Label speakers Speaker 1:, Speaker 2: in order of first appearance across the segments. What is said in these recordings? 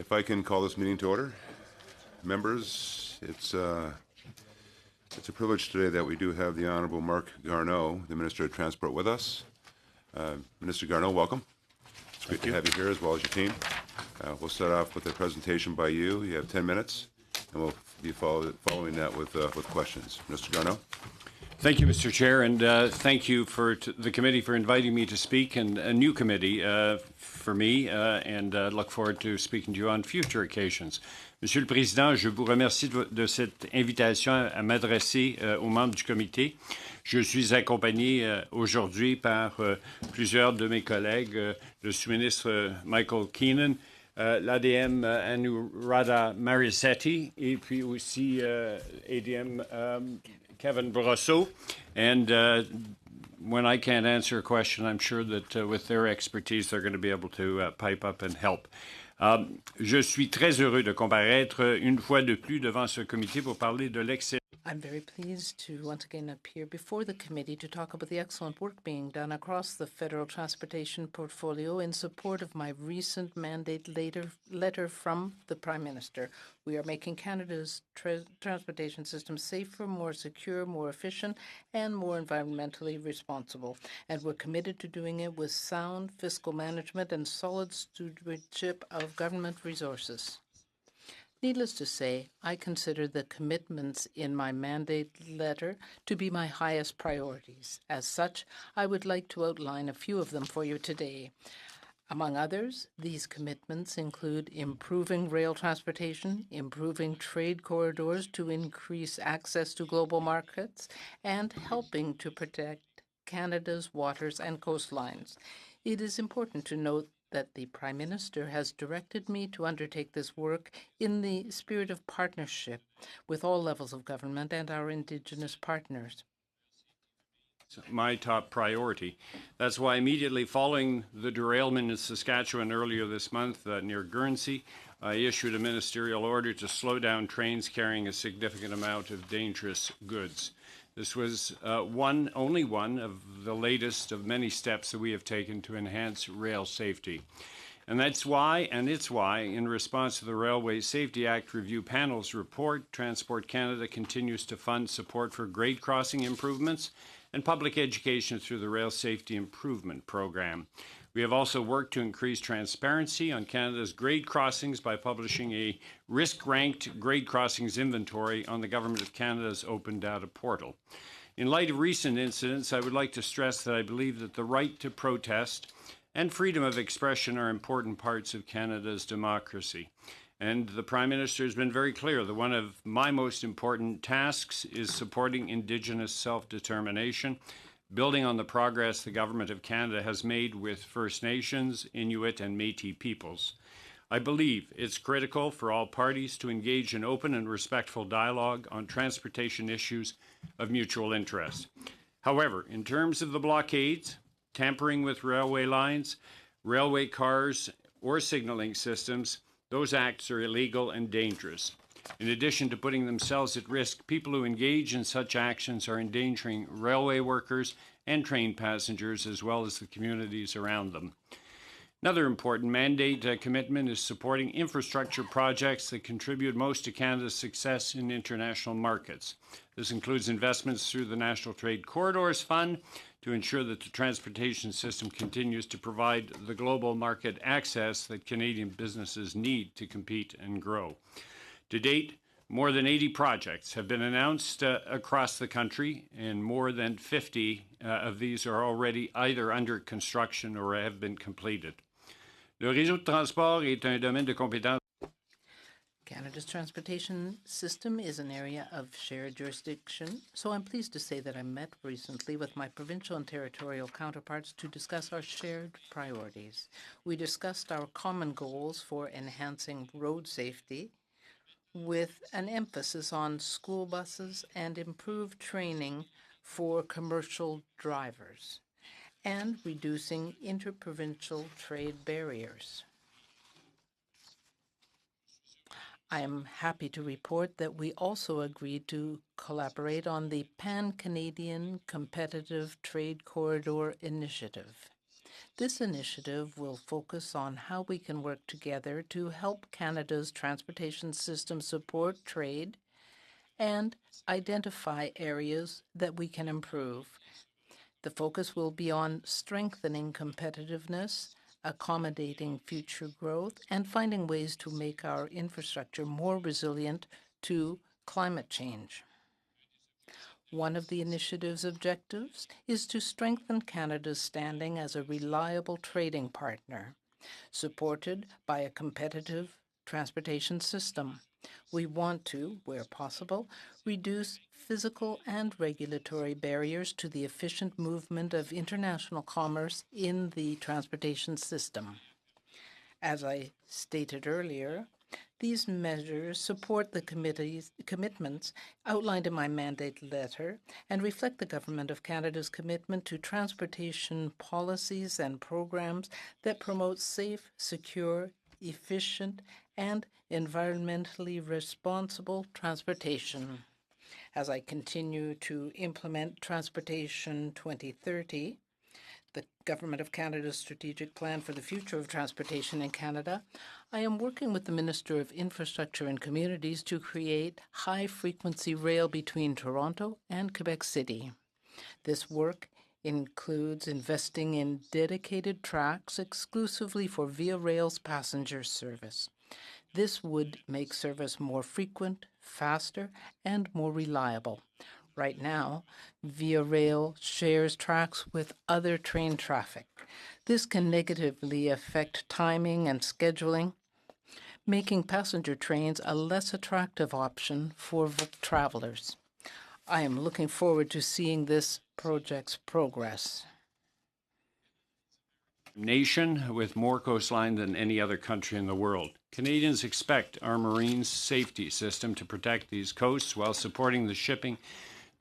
Speaker 1: If I can call this meeting to order. Members, it's a privilege today that we do have the Honourable Marc Garneau, the Minister of Transport, with us. Minister Garneau, welcome. It's great to have you here as well as your team. We'll start off with a presentation by you. You have 10 minutes, and we'll be following that with questions. Mr. Garneau.
Speaker 2: Thank you, Mr. Chair, and thank you for the committee for inviting me to speak, and a new committee for me, and look forward to speaking to you on future occasions. Monsieur le Président, je vous remercie de cette invitation à m'adresser aux membres du comité. Je suis accompagné aujourd'hui par plusieurs de mes collègues, le sous-ministre Michael Keenan, l'ADM Anuradha Marisetti, et puis aussi ADM Kevin Brosseau. And when I can't answer a question, I'm sure that with their expertise, they're going to be able to pipe up and help. Je suis très heureux de comparaître une fois de plus devant ce comité pour parler de l'excellence.
Speaker 3: I'm very pleased to once again appear before the committee to talk about the excellent work being done across the federal transportation portfolio in support of my recent mandate letter from the Prime Minister. We are making Canada's transportation system safer, more secure, more efficient, and more environmentally responsible. And we're committed to doing it with sound fiscal management and solid stewardship of government resources. Needless to say, I consider the commitments in my mandate letter to be my highest priorities. As such, I would like to outline a few of them for you today. Among others, these commitments include improving rail transportation, improving trade corridors to increase access to global markets, and helping to protect Canada's waters and coastlines. It is important to note that the Prime Minister has directed me to undertake this work in the spirit of partnership with all levels of government and our Indigenous partners.
Speaker 2: My top priority. That's why immediately following the derailment in Saskatchewan earlier this month near Guernsey, I issued a ministerial order to slow down trains carrying a significant amount of dangerous goods. This was only one of the latest of many steps that we have taken to enhance rail safety. And it's why, in response to the Railway Safety Act Review Panel's report, Transport Canada continues to fund support for grade crossing improvements and public education through the Rail Safety Improvement Program. We have also worked to increase transparency on Canada's grade crossings by publishing a risk-ranked grade crossings inventory on the Government of Canada's open data portal. In light of recent incidents, I would like to stress that I believe that the right to protest and freedom of expression are important parts of Canada's democracy. And the Prime Minister has been very clear that one of my most important tasks is supporting Indigenous self-determination, building on the progress the Government of Canada has made with First Nations, Inuit, and Métis peoples. I believe it's critical for all parties to engage in open and respectful dialogue on transportation issues of mutual interest. However, in terms of the blockades, tampering with railway lines, railway cars, or signaling systems, those acts are illegal and dangerous. In addition to putting themselves at risk, people who engage in such actions are endangering railway workers and train passengers, as well as the communities around them. Another important mandate commitment is supporting infrastructure projects that contribute most to Canada's success in international markets. This includes investments through the National Trade Corridors Fund to ensure that the transportation system continues to provide the global market access that Canadian businesses need to compete and grow. To date, more than 80 projects have been announced across the country, and more than 50 of these are already either under construction or have been completed. Le réseau de transport est un domaine de compétence.
Speaker 3: Canada's transportation system is an area of shared jurisdiction, so I'm pleased to say that I met recently with my provincial and territorial counterparts to discuss our shared priorities. We discussed our common goals for enhancing road safety, with an emphasis on school buses and improved training for commercial drivers, and reducing interprovincial trade barriers. I am happy to report that we also agreed to collaborate on the Pan-Canadian Competitive Trade Corridor Initiative. This initiative will focus on how we can work together to help Canada's transportation system support trade and identify areas that we can improve. The focus will be on strengthening competitiveness, accommodating future growth, and finding ways to make our infrastructure more resilient to climate change. One of the initiative's objectives is to strengthen Canada's standing as a reliable trading partner, supported by a competitive transportation system. We want to, where possible, reduce physical and regulatory barriers to the efficient movement of international commerce in the transportation system. As I stated earlier, these measures support the committee's commitments outlined in my mandate letter and reflect the Government of Canada's commitment to transportation policies and programs that promote safe, secure, efficient, and environmentally responsible transportation. As I continue to implement Transportation 2030, the Government of Canada's strategic plan for the future of transportation in Canada, I am working with the Minister of Infrastructure and Communities to create high-frequency rail between Toronto and Quebec City. This work includes investing in dedicated tracks exclusively for Via Rail's passenger service. This would make service more frequent, faster, and more reliable. Right now, Via Rail shares tracks with other train traffic. This can negatively affect timing and scheduling, making passenger trains a less attractive option for travelers. I am looking forward to seeing this project's progress.
Speaker 2: Nation with more coastline than any other country in the world. Canadians expect our marine safety system to protect these coasts while supporting the shipping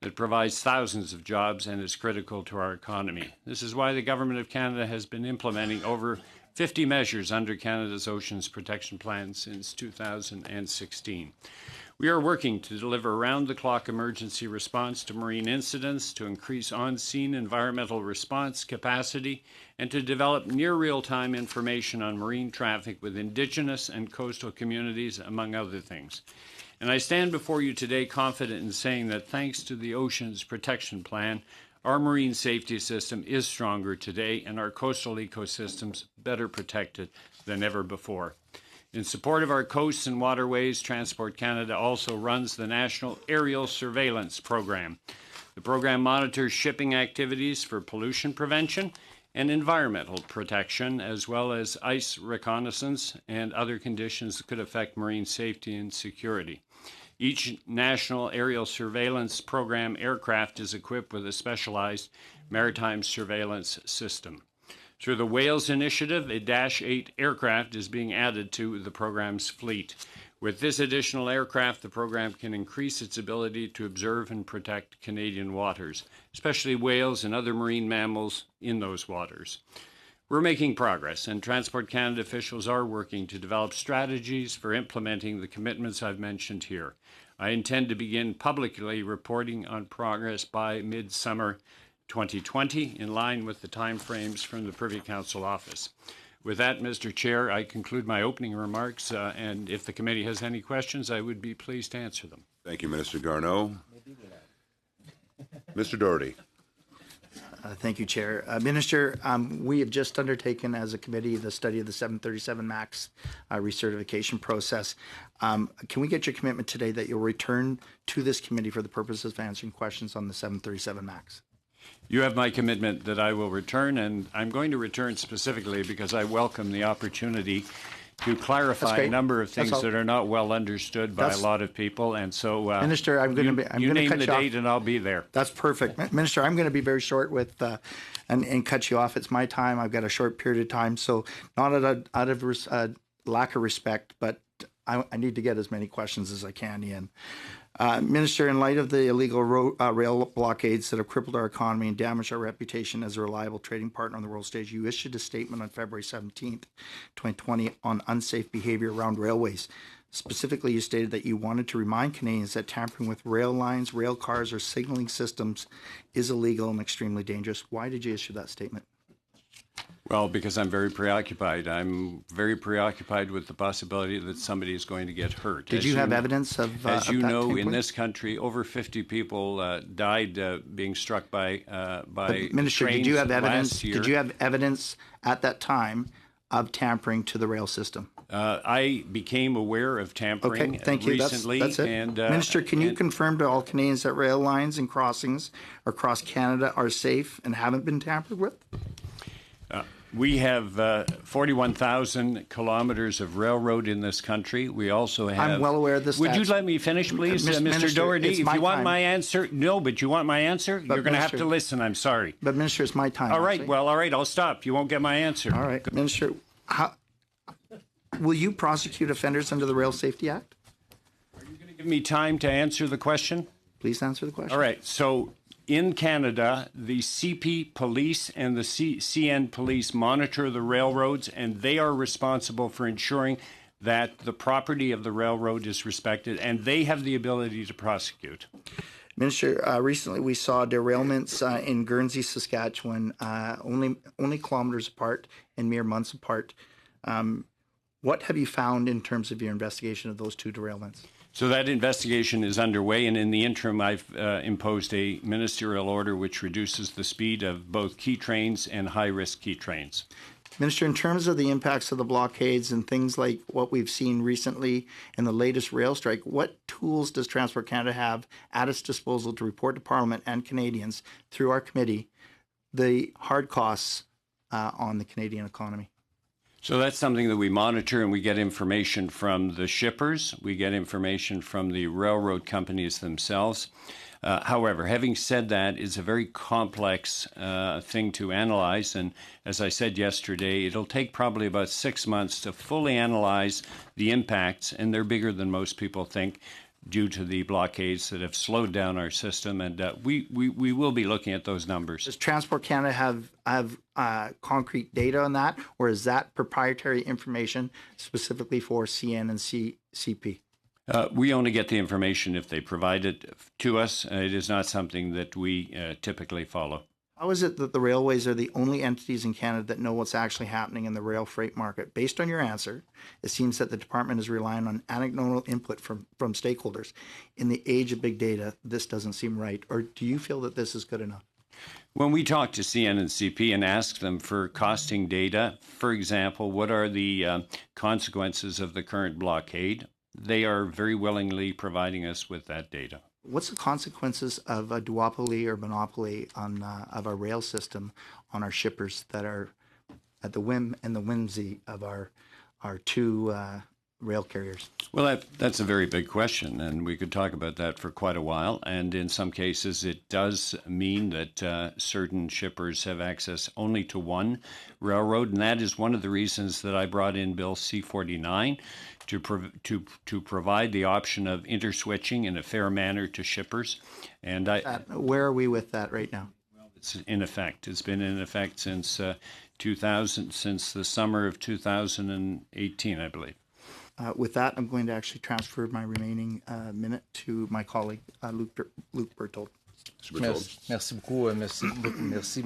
Speaker 2: that provides thousands of jobs and is critical to our economy. This is why the Government of Canada has been implementing over 50 measures under Canada's Oceans Protection Plan since 2016. We are working to deliver round-the-clock emergency response to marine incidents, to increase on-scene environmental response capacity, and to develop near real-time information on marine traffic with Indigenous and coastal communities, among other things. And I stand before you today confident in saying that thanks to the Oceans Protection Plan, our marine safety system is stronger today and our coastal ecosystems better protected than ever before. In support of our coasts and waterways, Transport Canada also runs the National Aerial Surveillance Program. The program monitors shipping activities for pollution prevention and environmental protection, as well as ice reconnaissance and other conditions that could affect marine safety and security. Each National Aerial Surveillance Program aircraft is equipped with a specialized maritime surveillance system. Through the Whales Initiative, a Dash 8 aircraft is being added to the program's fleet. With this additional aircraft, the program can increase its ability to observe and protect Canadian waters, especially whales and other marine mammals in those waters. We're making progress, and Transport Canada officials are working to develop strategies for implementing the commitments I've mentioned here. I intend to begin publicly reporting on progress by mid-summer 2020, in line with the timeframes from the Privy Council office. With that, Mr. Chair, I conclude my opening remarks, and if the committee has any questions, I would be pleased to answer them.
Speaker 1: Thank you, Minister Garneau. Mr. Doherty.
Speaker 4: Thank you, Chair. Minister, we have just undertaken as a committee the study of the 737 MAX recertification process. Can we get your commitment today that you'll return to this committee for the purposes of answering questions on the 737 MAX?
Speaker 2: You have my commitment that I will return, and I'm going to return specifically because I welcome the opportunity to clarify a number of things that are not well understood by a lot of people. And so,
Speaker 4: Minister, I'm going to cut you off.
Speaker 2: Name the date, and I'll be there.
Speaker 4: That's perfect, Minister. I'm going to be very short with and cut you off. It's my time. I've got a short period of time, so not out of lack of respect, but I need to get as many questions as I can in. Minister, in light of the illegal rail blockades that have crippled our economy and damaged our reputation as a reliable trading partner on the world stage, you issued a statement on February 17th, 2020 on unsafe behavior around railways. Specifically, you stated that you wanted to remind Canadians that tampering with rail lines, rail cars, or signaling systems is illegal and extremely dangerous. Why did you issue that statement?
Speaker 2: Well, because I'm very preoccupied. I'm very preoccupied with the possibility that somebody is going to get hurt.
Speaker 4: Did you have evidence of
Speaker 2: As
Speaker 4: of
Speaker 2: you
Speaker 4: that
Speaker 2: know, in
Speaker 4: tampering?
Speaker 2: this country, over 50 people died being struck by
Speaker 4: Minister,
Speaker 2: trains
Speaker 4: did you have evidence?
Speaker 2: last year.
Speaker 4: Did you have evidence at that time of tampering to the rail system?
Speaker 2: I became aware of tampering
Speaker 4: Okay, thank you.
Speaker 2: recently.
Speaker 4: That's it.
Speaker 2: And,
Speaker 4: Minister, can you
Speaker 2: and-
Speaker 4: confirm to all Canadians that rail lines and crossings across Canada are safe and haven't been tampered with?
Speaker 2: We have 41,000 kilometers of railroad in this country. We also have.
Speaker 4: I'm well aware of this.
Speaker 2: Would you let me finish, please, Mr.
Speaker 4: Minister,
Speaker 2: Doherty?
Speaker 4: it's
Speaker 2: If
Speaker 4: my
Speaker 2: you want
Speaker 4: time.
Speaker 2: my answer, no, but you want my answer, you're going to have
Speaker 4: Minister-
Speaker 2: to listen. I'm sorry.
Speaker 4: But Minister, it's my time.
Speaker 2: All right,
Speaker 4: actually.
Speaker 2: well, all right, I'll stop. You won't get my answer.
Speaker 4: All right, Minister, will you prosecute offenders under the Rail Safety Act?
Speaker 2: Give me time to answer the question.
Speaker 4: Please answer the question.
Speaker 2: All right, so in Canada, the CP police and the CN police monitor the railroads, and they are responsible for ensuring that the property of the railroad is respected, and they have the ability to prosecute.
Speaker 4: Minister, recently we saw derailments in Guernsey, Saskatchewan, only kilometers apart and mere months apart. What have you found in terms of your investigation of those two derailments?
Speaker 2: So that investigation is underway, and in the interim, I've imposed a ministerial order which reduces the speed of both key trains and high-risk key trains.
Speaker 4: Minister, in terms of the impacts of the blockades and things like what we've seen recently in the latest rail strike, what tools does Transport Canada have at its disposal to report to Parliament and Canadians through our committee the hard costs on the Canadian economy?
Speaker 2: So that's something that we monitor, and we get information from the shippers. We get information from the railroad companies themselves. However, having said that, it's a very complex thing to analyze. And as I said yesterday, it'll take probably about 6 months to fully analyze the impacts, and they're bigger than most people think, due to the blockades that have slowed down our system. And we will be looking at those numbers.
Speaker 4: Does Transport Canada have concrete data on that, or is that proprietary information specifically for CN and CP?
Speaker 2: We only get the information if they provide it to us. It is not something that we typically follow.
Speaker 4: How is it that the railways are the only entities in Canada that know what's actually happening in the rail freight market? Based on your answer, it seems that the department is relying on anecdotal input from stakeholders. In the age of big data, this doesn't seem right. Or do you feel that this is good enough?
Speaker 2: When we talk to CN and CP and ask them for costing data, for example, what are the consequences of the current blockade, they are very willingly providing us with that data.
Speaker 4: What's the consequences of a duopoly or monopoly on of our rail system on our shippers that are at the whim and the whimsy of our two rail carriers?
Speaker 2: Well, that's a very big question, and we could talk about that for quite a while. And in some cases, it does mean that certain shippers have access only to one railroad, and that is one of the reasons that I brought in Bill C-49 to provide the option of interswitching in a fair manner to shippers. And
Speaker 4: Where are we with that right now?
Speaker 2: it's in effect. It's been in effect since 2000, since the summer of 2018, I believe.
Speaker 4: With that, I'm going to actually transfer my remaining minute to my colleague, Luc Berthold.
Speaker 5: Merci beaucoup, merci.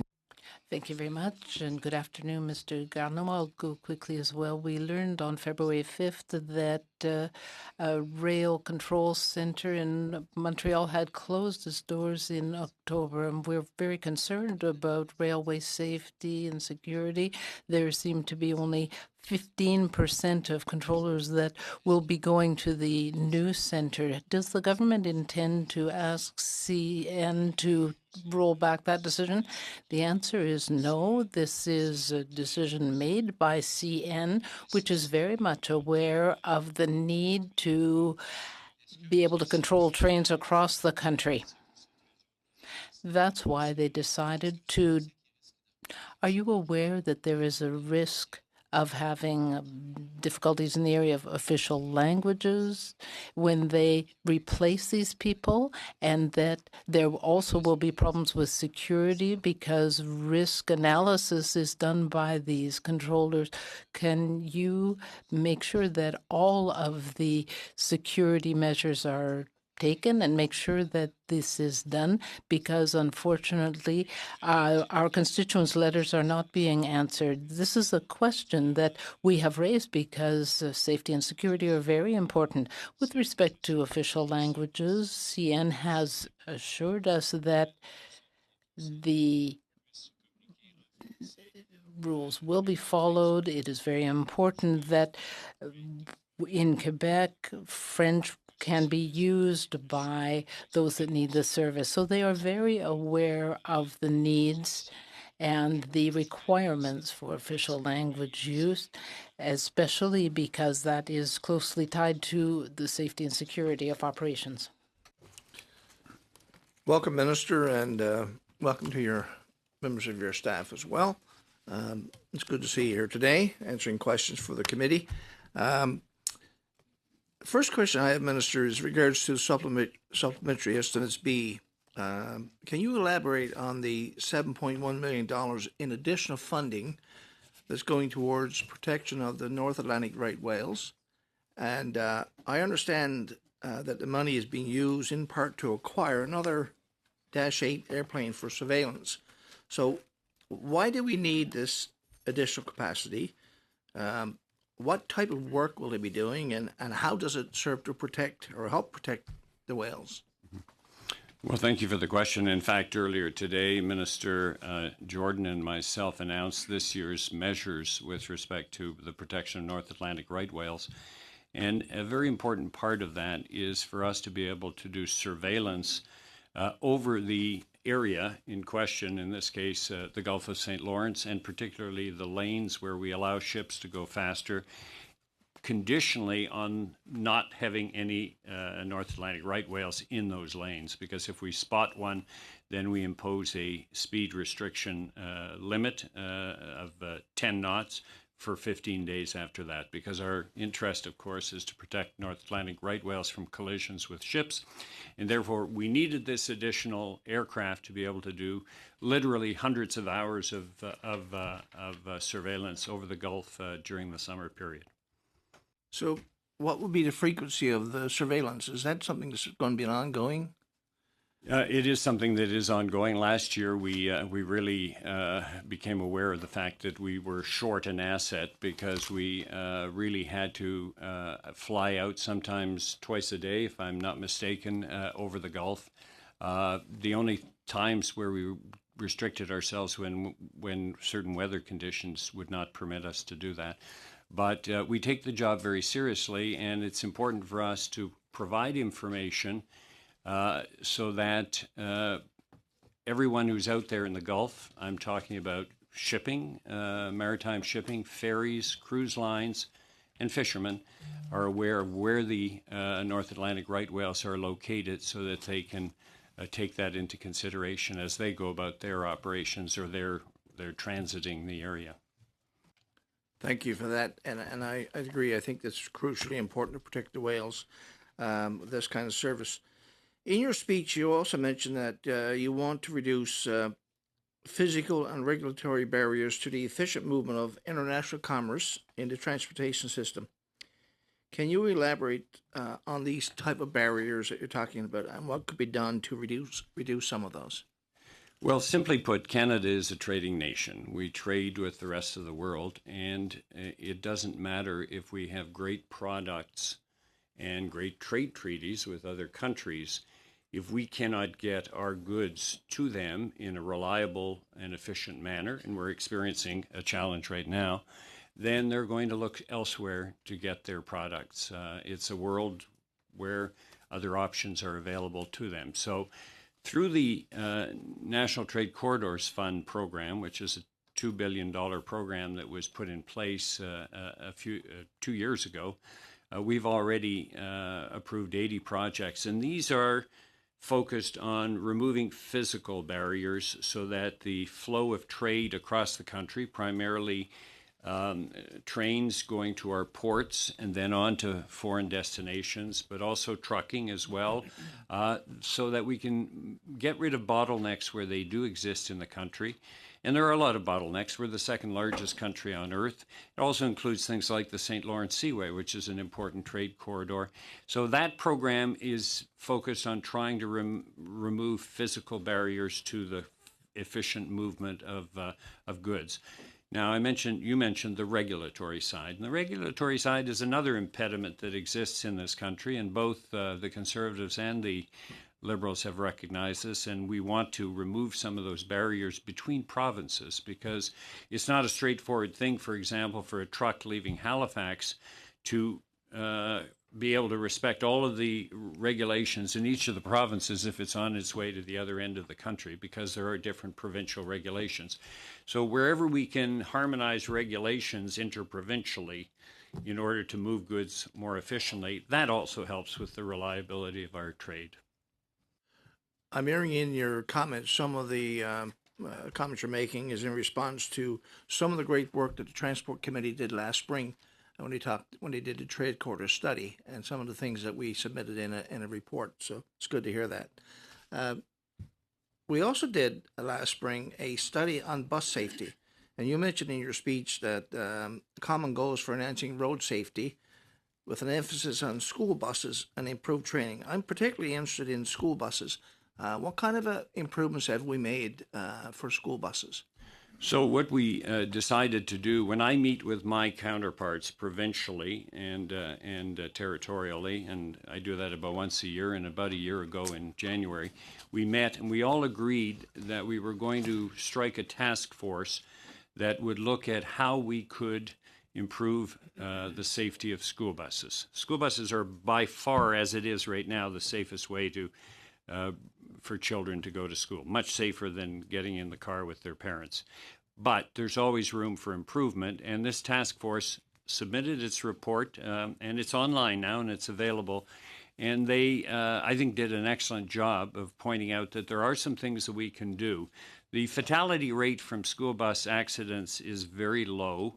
Speaker 3: Thank you very much, and good afternoon, Mr. Garneau. I'll go quickly as well. We learned on February 5th that a rail control center in Montreal had closed its doors in October, and we're very concerned about railway safety and security. There seem to be only 15% of controllers that will be going to the new center. Does the government intend to ask CN to roll back that decision? The answer is no. This is a decision made by CN, which is very much aware of the need to be able to control trains across the country. That's why they decided to. Are you aware that there is a risk of having difficulties in the area of official languages when they replace these people, and that there also will be problems with security because risk analysis is done by these controllers? Can you make sure that all of the security measures are taken and make sure that this is done, because unfortunately our constituents' letters are not being answered. This is a question that we have raised because safety and security are very important. With respect to official languages, CN has assured us that the rules will be followed. It is very important that in Quebec, French can be used by those that need the service. So they are very aware of the needs and the requirements for official language use, especially because that is closely tied to the safety and security of operations.
Speaker 6: Welcome, Minister, and welcome to your members of your staff as well. It's good to see you here today, answering questions for the committee. First question I have, Minister, is regards to supplementary estimates B. Can you elaborate on the $7.1 million in additional funding that's going towards protection of the North Atlantic right whales? And I understand that the money is being used in part to acquire another Dash 8 airplane for surveillance. So why do we need this additional capacity? What type of work will it be doing, and how does it serve to protect or help protect the whales?
Speaker 2: Well, thank you for the question. In fact, earlier today, Minister Jordan and myself announced this year's measures with respect to the protection of North Atlantic right whales. And a very important part of that is for us to be able to do surveillance over the area in question, in this case, the Gulf of St. Lawrence, and particularly the lanes where we allow ships to go faster, conditionally on not having any North Atlantic right whales in those lanes. Because if we spot one, then we impose a speed restriction limit of 10 knots for 15 days after that, because our interest, of course, is to protect North Atlantic right whales from collisions with ships. And therefore, we needed this additional aircraft to be able to do literally hundreds of hours of surveillance over the Gulf during the summer period.
Speaker 6: So what would be the frequency of the surveillance? Is that something that's going to be ongoing?
Speaker 2: It is something that is ongoing. Last year, we really became aware of the fact that we were short an asset because we really had to fly out sometimes twice a day, if I'm not mistaken, over the Gulf. The only times where we restricted ourselves when certain weather conditions would not permit us to do that. But we take the job very seriously, and it's important for us to provide information so that everyone who's out there in the Gulf, I'm talking about shipping, maritime shipping, ferries, cruise lines, and fishermen, are aware of where the North Atlantic right whales are located so that they can take that into consideration as they go about their operations or they're transiting the area.
Speaker 6: Thank you for that, and I agree. I think that's crucially important to protect the whales, this kind of service. In your speech, you also mentioned that you want to reduce physical and regulatory barriers to the efficient movement of international commerce in the transportation system. Can you elaborate on these type of barriers that you're talking about, and what could be done to reduce some of those?
Speaker 2: Well, simply put, Canada is a trading nation. We trade with the rest of the world, and it doesn't matter if we have great products and great trade treaties with other countries. If we cannot get our goods to them in a reliable and efficient manner, and we're experiencing a challenge right now, then they're going to look elsewhere to get their products. It's a world where other options are available to them. So through the National Trade Corridors Fund program, which is a $2 billion program that was put in place 2 years ago, we've already approved 80 projects, and these are focused on removing physical barriers so that the flow of trade across the country, primarily trains going to our ports and then on to foreign destinations, but also trucking as well, so that we can get rid of bottlenecks where they do exist in the country And there are a lot of bottlenecks. We're the second largest country on earth. It also includes things like the St. Lawrence Seaway, which is an important trade corridor. So that program is focused on trying to remove physical barriers to the efficient movement of goods. Now, you mentioned the regulatory side. And the regulatory side is another impediment that exists in this country, and both the Conservatives and the Liberals have recognized this, and we want to remove some of those barriers between provinces, because it's not a straightforward thing, for example, for a truck leaving Halifax to be able to respect all of the regulations in each of the provinces if it's on its way to the other end of the country, because there are different provincial regulations. So wherever we can harmonize regulations interprovincially in order to move goods more efficiently, that also helps with the reliability of our trade.
Speaker 6: I'm hearing in your comments some of the comments you're making is in response to some of the great work that the Transport Committee did last spring when they did the trade corridor study, and some of the things that we submitted in a report. So it's good to hear that. We also did last spring a study on bus safety, and you mentioned in your speech that common goals for enhancing road safety with an emphasis on school buses and improved training. I'm particularly interested in school buses. What kind of improvements have we made for school buses?
Speaker 2: So what we decided to do, when I meet with my counterparts provincially and territorially, and I do that about once a year, and about a year ago in January, we met and we all agreed that we were going to strike a task force that would look at how we could improve the safety of school buses. School buses are by far, as it is right now, the safest way to for children to go to school, much safer than getting in the car with their parents. But there's always room for improvement, and this task force submitted its report, and it's online now and it's available. And they, I think, did an excellent job of pointing out that there are some things that we can do. The fatality rate from school bus accidents is very low,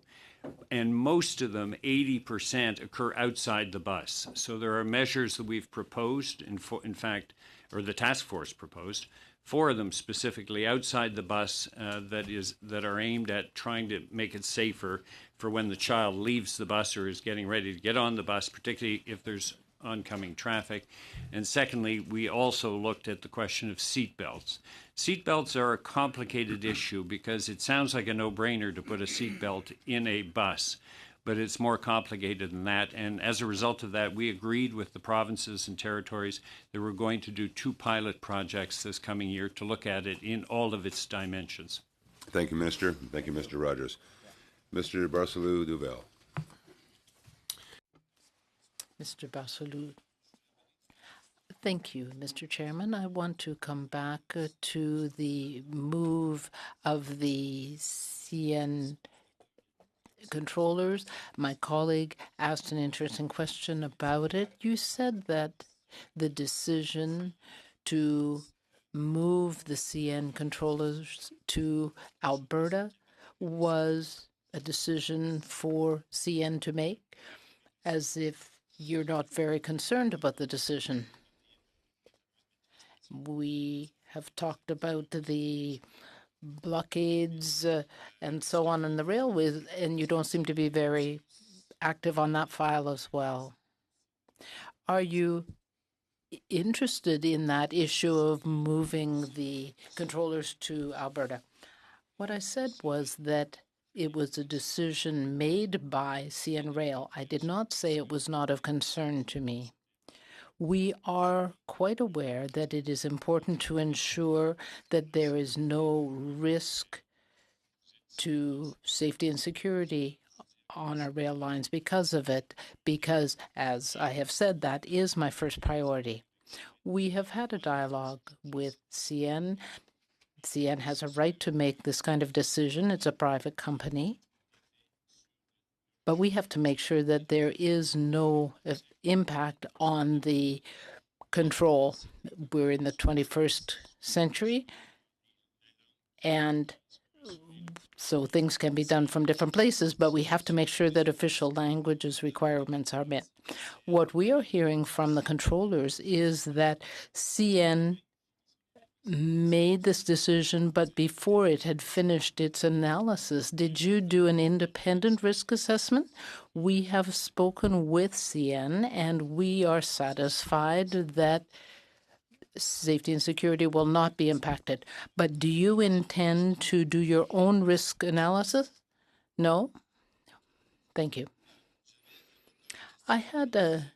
Speaker 2: and most of them, 80%, occur outside the bus. So there are measures that we've proposed, in fact, or the task force proposed, 4 of them specifically outside the bus that are aimed at trying to make it safer for when the child leaves the bus or is getting ready to get on the bus, particularly if there's oncoming traffic. And secondly, we also looked at the question of seat belts. Seat belts are a complicated issue because it sounds like a no-brainer to put a seat belt in a bus, but it's more complicated than that. And as a result of that, we agreed with the provinces and territories that we're going to do 2 pilot projects this coming year to look at it in all of its dimensions.
Speaker 1: Thank you, Minister. Thank you, Mr. Rogers. Mr. Barcelou-Duval.
Speaker 3: Mr. Barcelou. Thank you, Mr. Chairman. I want to come back to the move of the CN controllers. My colleague asked an interesting question about it. You said that the decision to move the CN controllers to Alberta was a decision for CN to make, as if you're not very concerned about the decision. We have talked about the blockades and so on in the railways, and you don't seem to be very active on that file as well. Are you interested in that issue of moving the controllers to Alberta? What I said was that it was a decision made by CN Rail. I did not say it was not of concern to me. We are quite aware that it is important to ensure that there is no risk to safety and security on our rail lines because of it, because, as I have said, that is my first priority. We have had a dialogue with CN. CN has a right to make this kind of decision. It's a private company. But we have to make sure that there is no impact on the control. We're in the 21st century, and so things can be done from different places, but we have to make sure that official languages requirements are met. What we are hearing from the controllers is that CN made this decision, but before it had finished its analysis, did you do an independent risk assessment? We have spoken with CN, and we are satisfied that safety and security will not be impacted. But do you intend to do your own risk analysis? No? Thank you. I had a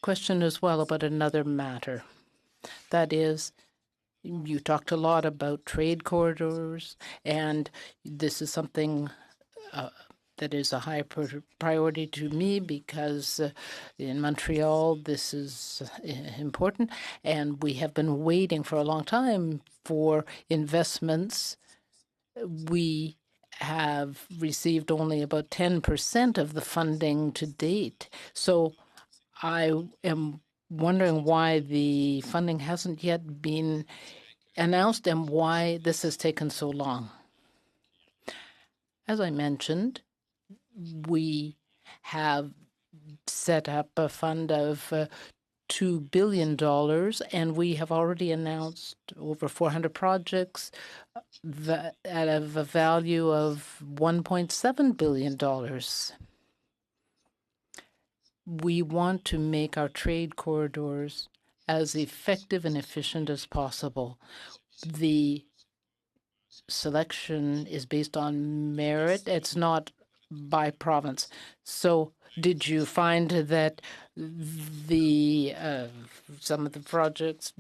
Speaker 3: question as well about another matter. That is, you talked a lot about trade corridors, and this is something that is a high priority to me because in Montreal this is important, and we have been waiting for a long time for investments. We have received only about 10% of the funding to date. So I am wondering why the funding hasn't yet been announced and why this has taken so long. As I mentioned, we have set up a fund of $2 billion, and we have already announced over 400 projects at a value of $1.7 billion. We want to make our trade corridors as effective and efficient as possible. The selection is based on merit. It's not by province. So did you find that the some of the projects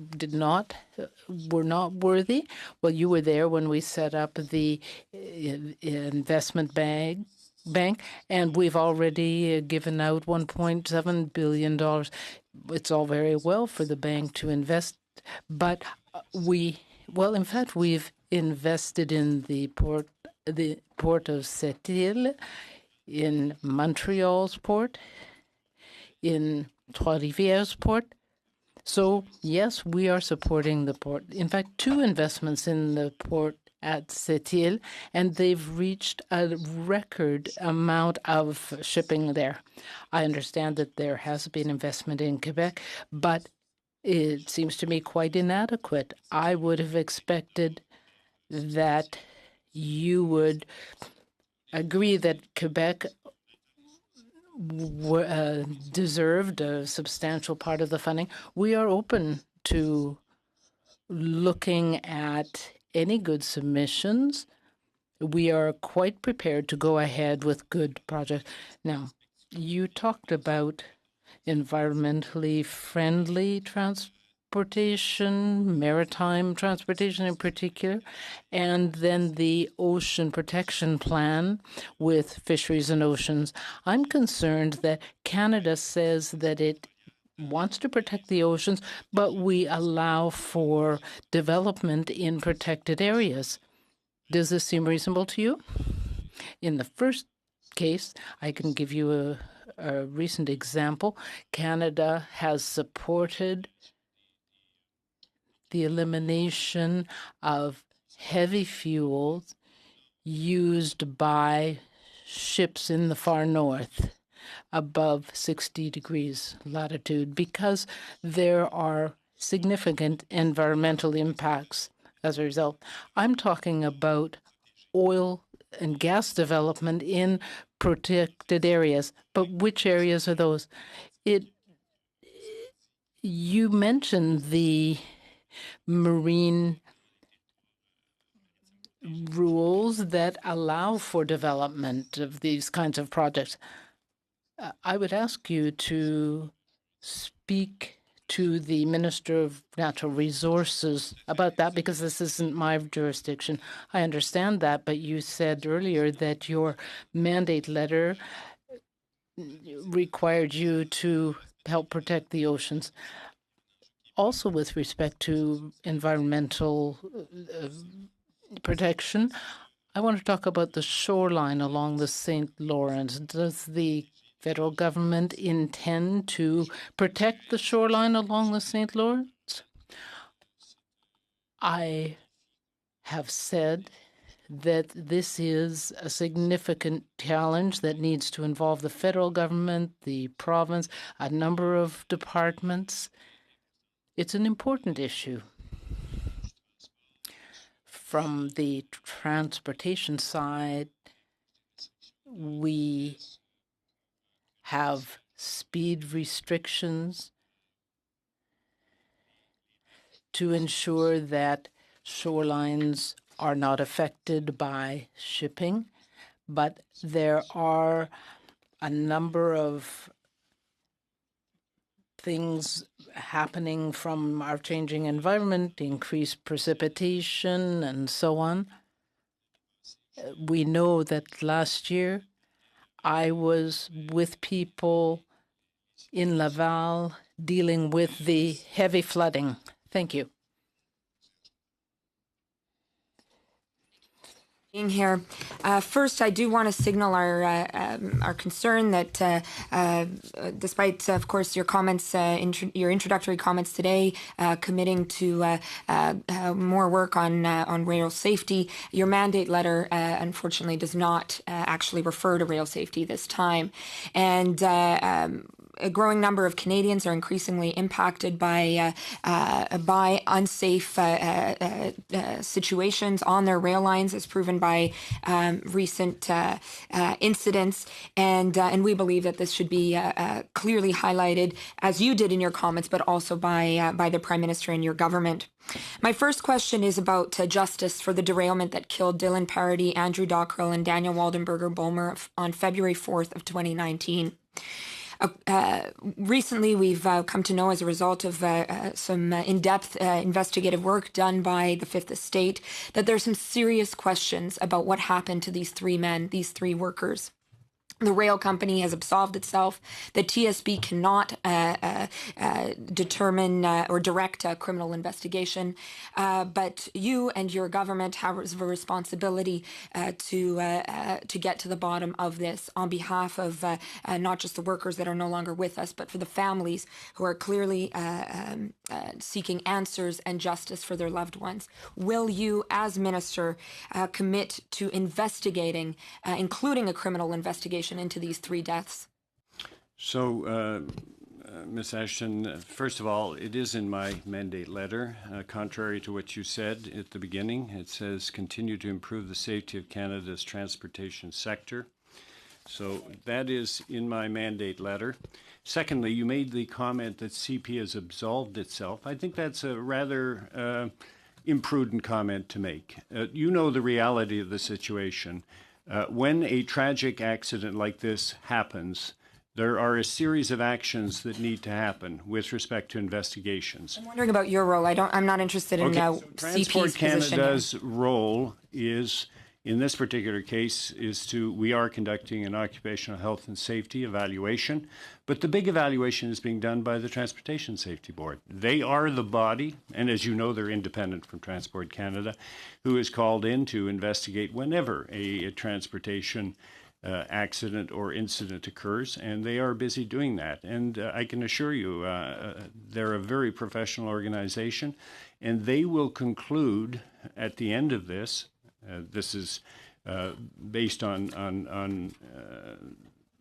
Speaker 3: were not worthy? Well, you were there when we set up the investment bank, and we've already given out $1.7 billion. It's all very well for the bank to invest, but in fact, we've invested in the port of Sept-Îles, in Montreal's port, in Trois-Rivières port. So yes, we are supporting the port. In fact, 2 investments in the port at Sept-Îles, and they've reached a record amount of shipping there. I understand that there has been investment in Quebec, but it seems to me quite inadequate. I would have expected that you would agree that Quebec deserved a substantial part of the funding. We are open to looking at any good submissions. We are quite prepared to go ahead with good projects. Now, you talked about environmentally friendly transportation, maritime transportation in particular, and then the ocean protection plan with fisheries and oceans. I'm concerned that Canada says that it wants to protect the oceans, but we allow for development in protected areas. Does this seem reasonable to you? In the first case, I can give you a recent example. Canada has supported the elimination of heavy fuels used by ships in the far north above 60 degrees latitude because there are significant environmental impacts as a result. I'm talking about oil and gas development in protected areas. But which areas are those? You mentioned the marine rules that allow for development of these kinds of projects. I would ask you to speak to the Minister of Natural Resources about that because this isn't my jurisdiction. I understand that, but you said earlier that your mandate letter required you to help protect the oceans. Also, with respect to environmental protection, I want to talk about the shoreline along the St. Lawrence. Does the federal government intend to protect the shoreline along the St. Lawrence? I have said that this is a significant challenge that needs to involve the federal government, the province, a number of departments. It's an important issue. from the transportation side, we have speed restrictions to ensure that shorelines are not affected by shipping, but there are a number of things happening from our changing environment, increased precipitation, and so on. We know that last year I was with people in Laval dealing with the heavy flooding. Thank you.
Speaker 7: Being here. First, I do want to signal our concern that despite, of course, your comments, your introductory comments today, committing to more work on rail safety, your mandate letter, unfortunately, does not actually refer to rail safety this time. And a growing number of Canadians are increasingly impacted by unsafe situations on their rail lines, as proven by recent incidents, and we believe that this should be clearly highlighted, as you did in your comments, but also by the Prime Minister and your government. My first question is about justice for the derailment that killed Dylan Parody, Andrew Dockrell, and Daniel Waldenberger Bulmer on February 4th of 2019. Recently, we've come to know, as a result of some in-depth investigative work done by the Fifth Estate, that there's some serious questions about what happened to these three men, these three workers. The rail company has absolved itself. The TSB cannot determine or direct a criminal investigation, but you and your government have a responsibility to get to the bottom of this on behalf of not just the workers that are no longer with us, but for the families who are clearly seeking answers and justice for their loved ones. Will you, as Minister, commit to investigating, including a criminal investigation into these three deaths?
Speaker 2: So, Ms. Ashton, first of all, it is in my mandate letter. Contrary to what you said at the beginning, it says continue to improve the safety of Canada's transportation sector. So that is in my mandate letter. Secondly, you made the comment that CP has absolved itself. I think that's a rather imprudent comment to make. You know the reality of the situation. When a tragic accident like this happens, there are a series of actions that need to happen with respect to investigations.
Speaker 7: I'm wondering about your role. I'm not interested in
Speaker 2: So
Speaker 7: CP's
Speaker 2: Transport
Speaker 7: position
Speaker 2: Canada's
Speaker 7: here.
Speaker 2: role is, in this particular case, we are conducting an occupational health and safety evaluation, but the big evaluation is being done by the Transportation Safety Board. They are the body, and as you know, they're independent from Transport Canada, who is called in to investigate whenever a transportation accident or incident occurs, and they are busy doing that. And I can assure you, they're a very professional organization, and they will conclude at the end of this. This is based on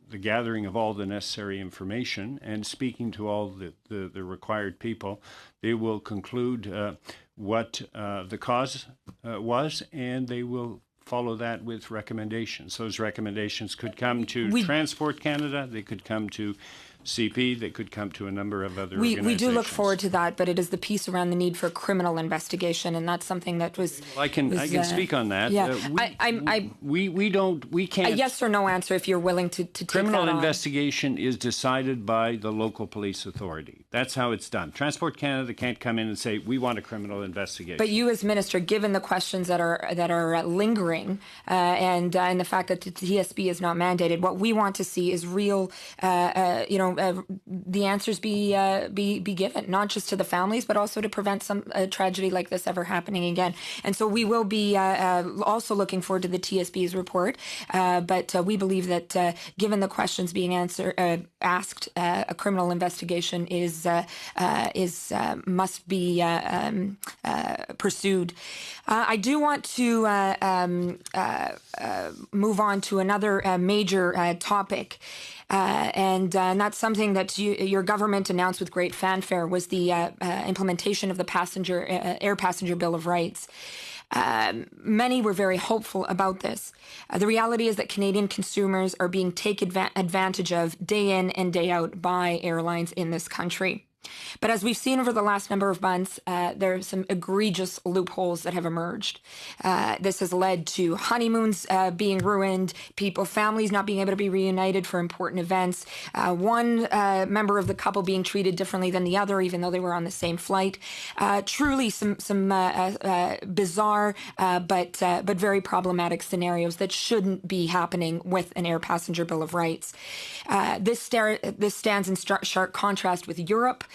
Speaker 2: the gathering of all the necessary information and speaking to all the required people. They will conclude what the cause was, and they will follow that with recommendations. Those recommendations could come to Transport Canada, they could come to CP, they could come to a number of other organizations.
Speaker 7: We do look forward to that, but it is the piece around the need for criminal investigation, and that's something that was.
Speaker 2: I can speak on that.
Speaker 7: Yeah,
Speaker 2: we can't.
Speaker 7: A yes or no answer, if you're willing to take
Speaker 2: Criminal
Speaker 7: that on.
Speaker 2: investigation is decided by the local police authority. That's how it's done. Transport Canada can't come in and say we want a criminal investigation.
Speaker 7: But you, as Minister, given the questions that are lingering, and the fact that the TSB is not mandated, what we want to see is real, the answers be given, not just to the families, but also to prevent some tragedy like this ever happening again. And so we will be also looking forward to the TSB's report. But we believe that given the questions being asked, a criminal investigation must be pursued. I do want to move on to another major topic. And that's something that your government announced with great fanfare, was the implementation of the Air Passenger Bill of Rights. Many were very hopeful about this. The reality is that Canadian consumers are being taken advantage of day in and day out by airlines in this country. But as we've seen over the last number of months, there are some egregious loopholes that have emerged. This has led to honeymoons being ruined, families not being able to be reunited for important events, one member of the couple being treated differently than the other, even though they were on the same flight. Truly some bizarre but very problematic scenarios that shouldn't be happening with an air passenger bill of rights. This stands in stark contrast with Europe,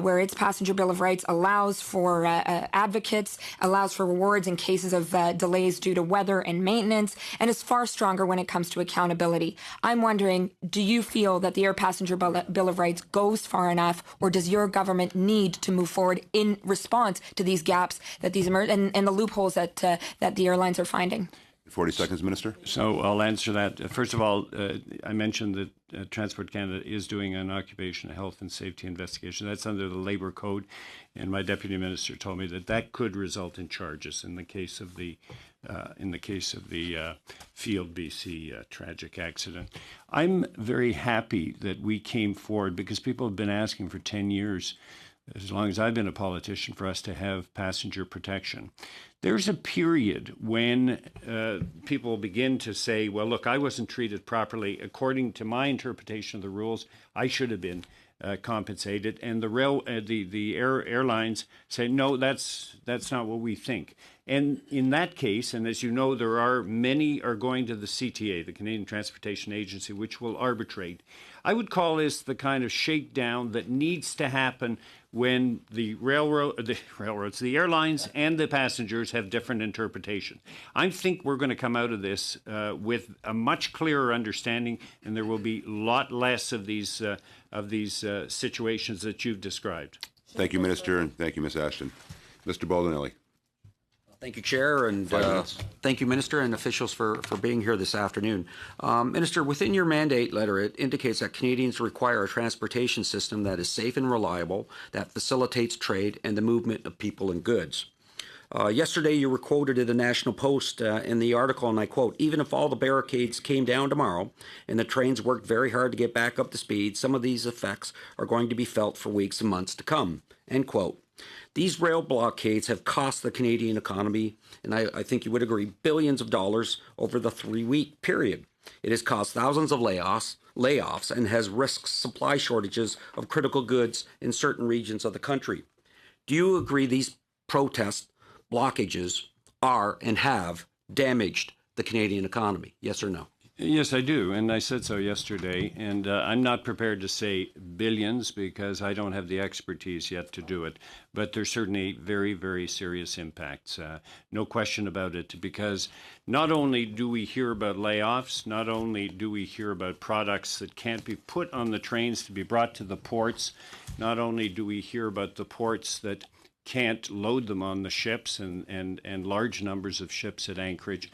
Speaker 7: where its passenger bill of rights allows for advocates, allows for rewards in cases of delays due to weather and maintenance, and is far stronger when it comes to accountability. I'm wondering, do you feel that the air passenger bill of rights goes far enough, or does your government need to move forward in response to these gaps that these emerge and the loopholes that the airlines are finding?
Speaker 1: 40 seconds, Minister.
Speaker 2: So I'll answer that. First of all, I mentioned that Transport Canada is doing an occupational health and safety investigation. That's under the Labour Code, and my deputy minister told me that could result in charges in the case of the Field BC tragic accident. I'm very happy that we came forward because people have been asking for 10 years, as long as I've been a politician, for us to have passenger protection. There's a period when people begin to say, well, look, I wasn't treated properly. According to my interpretation of the rules, I should have been compensated. And the airlines say, no, that's not what we think. And in that case, and as you know, many are going to the CTA, the Canadian Transportation Agency, which will arbitrate. I would call this the kind of shakedown that needs to happen when the airlines and the passengers have different interpretation. I think we're going to come out of this with a much clearer understanding, and there will be a lot less of these situations that you've described.
Speaker 1: Thank you, Minister, and thank you, Ms. Ashton. Mr. Baldinelli.
Speaker 8: Thank you, Chair, and thank you, Minister, and officials for being here this afternoon. Minister, within your mandate letter, it indicates that Canadians require a transportation system that is safe and reliable, that facilitates trade and the movement of people and goods. Yesterday, you were quoted in the National Post in the article, and I quote, "Even if all the barricades came down tomorrow and the trains worked very hard to get back up to speed, some of these effects are going to be felt for weeks and months to come," end quote. These rail blockades have cost the Canadian economy, and I think you would agree, billions of dollars over the 3-week period. It has caused thousands of layoffs and has risked supply shortages of critical goods in certain regions of the country. Do you agree these protest blockages are and have damaged the Canadian economy? Yes or no?
Speaker 2: Yes, I do, and I said so yesterday, and I'm not prepared to say billions because I don't have the expertise yet to do it, but there's certainly very, very serious impacts. No question about it, because not only do we hear about layoffs, not only do we hear about products that can't be put on the trains to be brought to the ports, not only do we hear about the ports that can't load them on the ships and large numbers of ships at anchorage.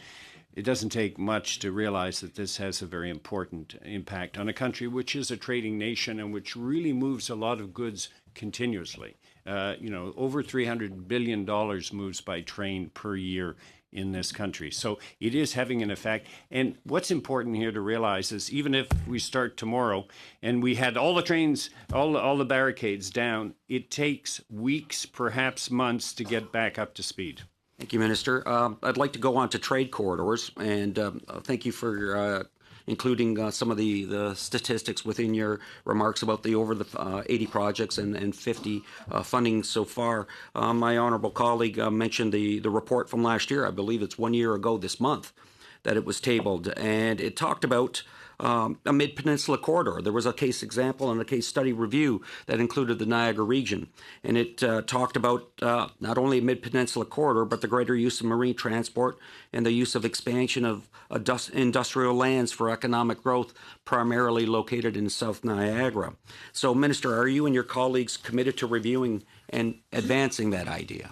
Speaker 2: It doesn't take much to realize that this has a very important impact on a country which is a trading nation and which really moves a lot of goods continuously. Over $300 billion moves by train per year in this country. So it is having an effect. And what's important here to realize is even if we start tomorrow and we had all the trains, all the barricades down, it takes weeks, perhaps months to get back up to speed.
Speaker 8: Thank you, Minister. I'd like to go on to trade corridors, and thank you for including some of the statistics within your remarks about the over the 80 projects and 50 funding so far. My honourable colleague mentioned the report from last year. I believe it's 1 year ago this month that it was tabled, and it talked about a mid-peninsula corridor. There was a case example and a case study review that included the Niagara region, and it talked about not only a mid-peninsula corridor, but the greater use of marine transport and the use of expansion of industrial lands for economic growth, primarily located in South Niagara. So, Minister, are you and your colleagues committed to reviewing and advancing that idea?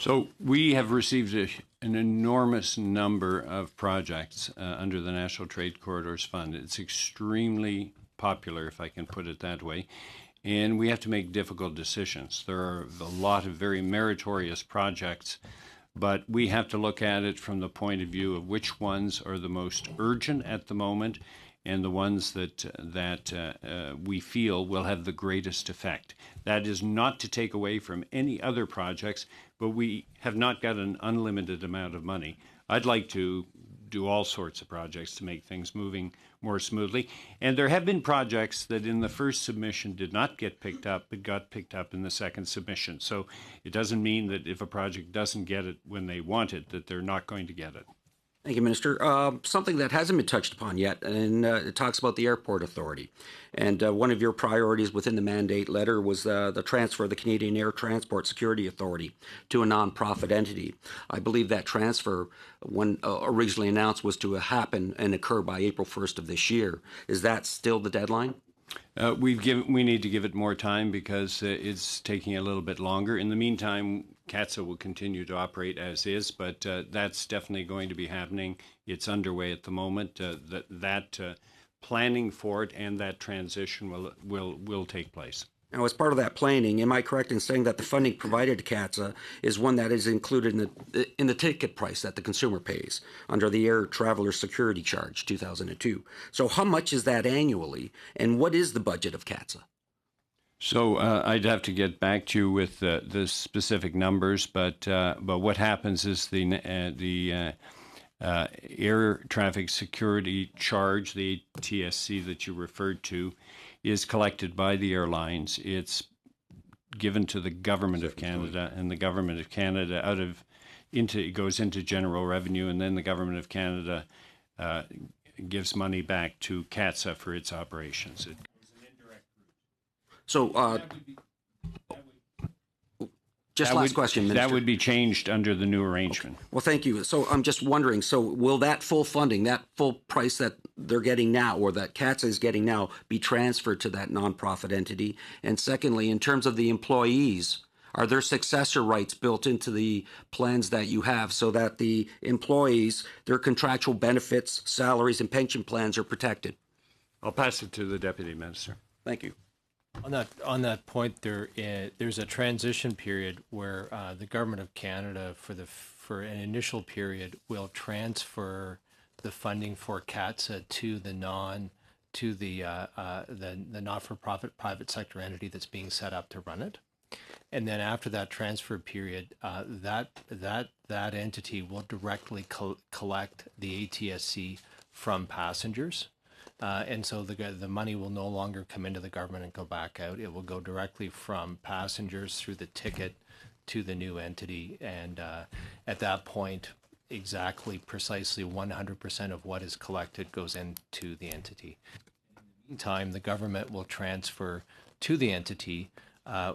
Speaker 2: So we have received an enormous number of projects under the National Trade Corridors Fund. It's extremely popular, if I can put it that way, and we have to make difficult decisions. There are a lot of very meritorious projects, but we have to look at it from the point of view of which ones are the most urgent at the moment and the ones that we feel will have the greatest effect. That is not to take away from any other projects, but we have not got an unlimited amount of money. I'd like to do all sorts of projects to make things moving more smoothly. And there have been projects that in the first submission did not get picked up, but got picked up in the second submission. So it doesn't mean that if a project doesn't get it when they want it, that they're not going to get it.
Speaker 8: Thank you, Minister. Something that hasn't been touched upon yet, and it talks about the Airport Authority. And one of your priorities within the mandate letter was the transfer of the Canadian Air Transport Security Authority to a nonprofit entity. I believe that transfer, when originally announced, was to happen and occur by April 1st of this year. Is that still the deadline?
Speaker 2: We need to give it more time because it's taking a little bit longer. In the meantime, CATSA will continue to operate as is, but that's definitely going to be happening. It's underway at the moment. That planning for it and that transition will take place.
Speaker 8: Now, as part of that planning, am I correct in saying that the funding provided to CATSA is one that is included in the ticket price that the consumer pays under the Air Traveler Security Charge 2002? So how much is that annually, and what is the budget of CATSA?
Speaker 2: So I'd have to get back to you with the specific numbers, but what happens is the Air Traffic Security Charge, the ATSC that you referred to, is collected by the airlines. It's given to the Government of Canada, and the Government of Canada it goes into general revenue, and then the Government of Canada gives money back to CATSA for its operations. It goes an indirect route.
Speaker 8: So, just last question, Minister.
Speaker 2: That would be changed under the new arrangement.
Speaker 8: Okay. Well, thank you. So I'm just wondering, so will that full funding, that full price that they're getting now or that CATSA is getting now be transferred to that nonprofit entity? And secondly, in terms of the employees, are there successor rights built into the plans that you have so that the employees, their contractual benefits, salaries, and pension plans are protected?
Speaker 2: I'll pass it to the Deputy Minister.
Speaker 8: Thank you.
Speaker 9: On that point, there's a transition period where the Government of Canada, for an initial period, will transfer the funding for CATSA to the not-for-profit private sector entity that's being set up to run it, and then after that transfer period, that entity will directly collect the ATSC from passengers. And so the money will no longer come into the government and go back out. It will go directly from passengers through the ticket to the new entity. And at that point, precisely 100% of what is collected goes into the entity. In the meantime, the government will transfer to the entity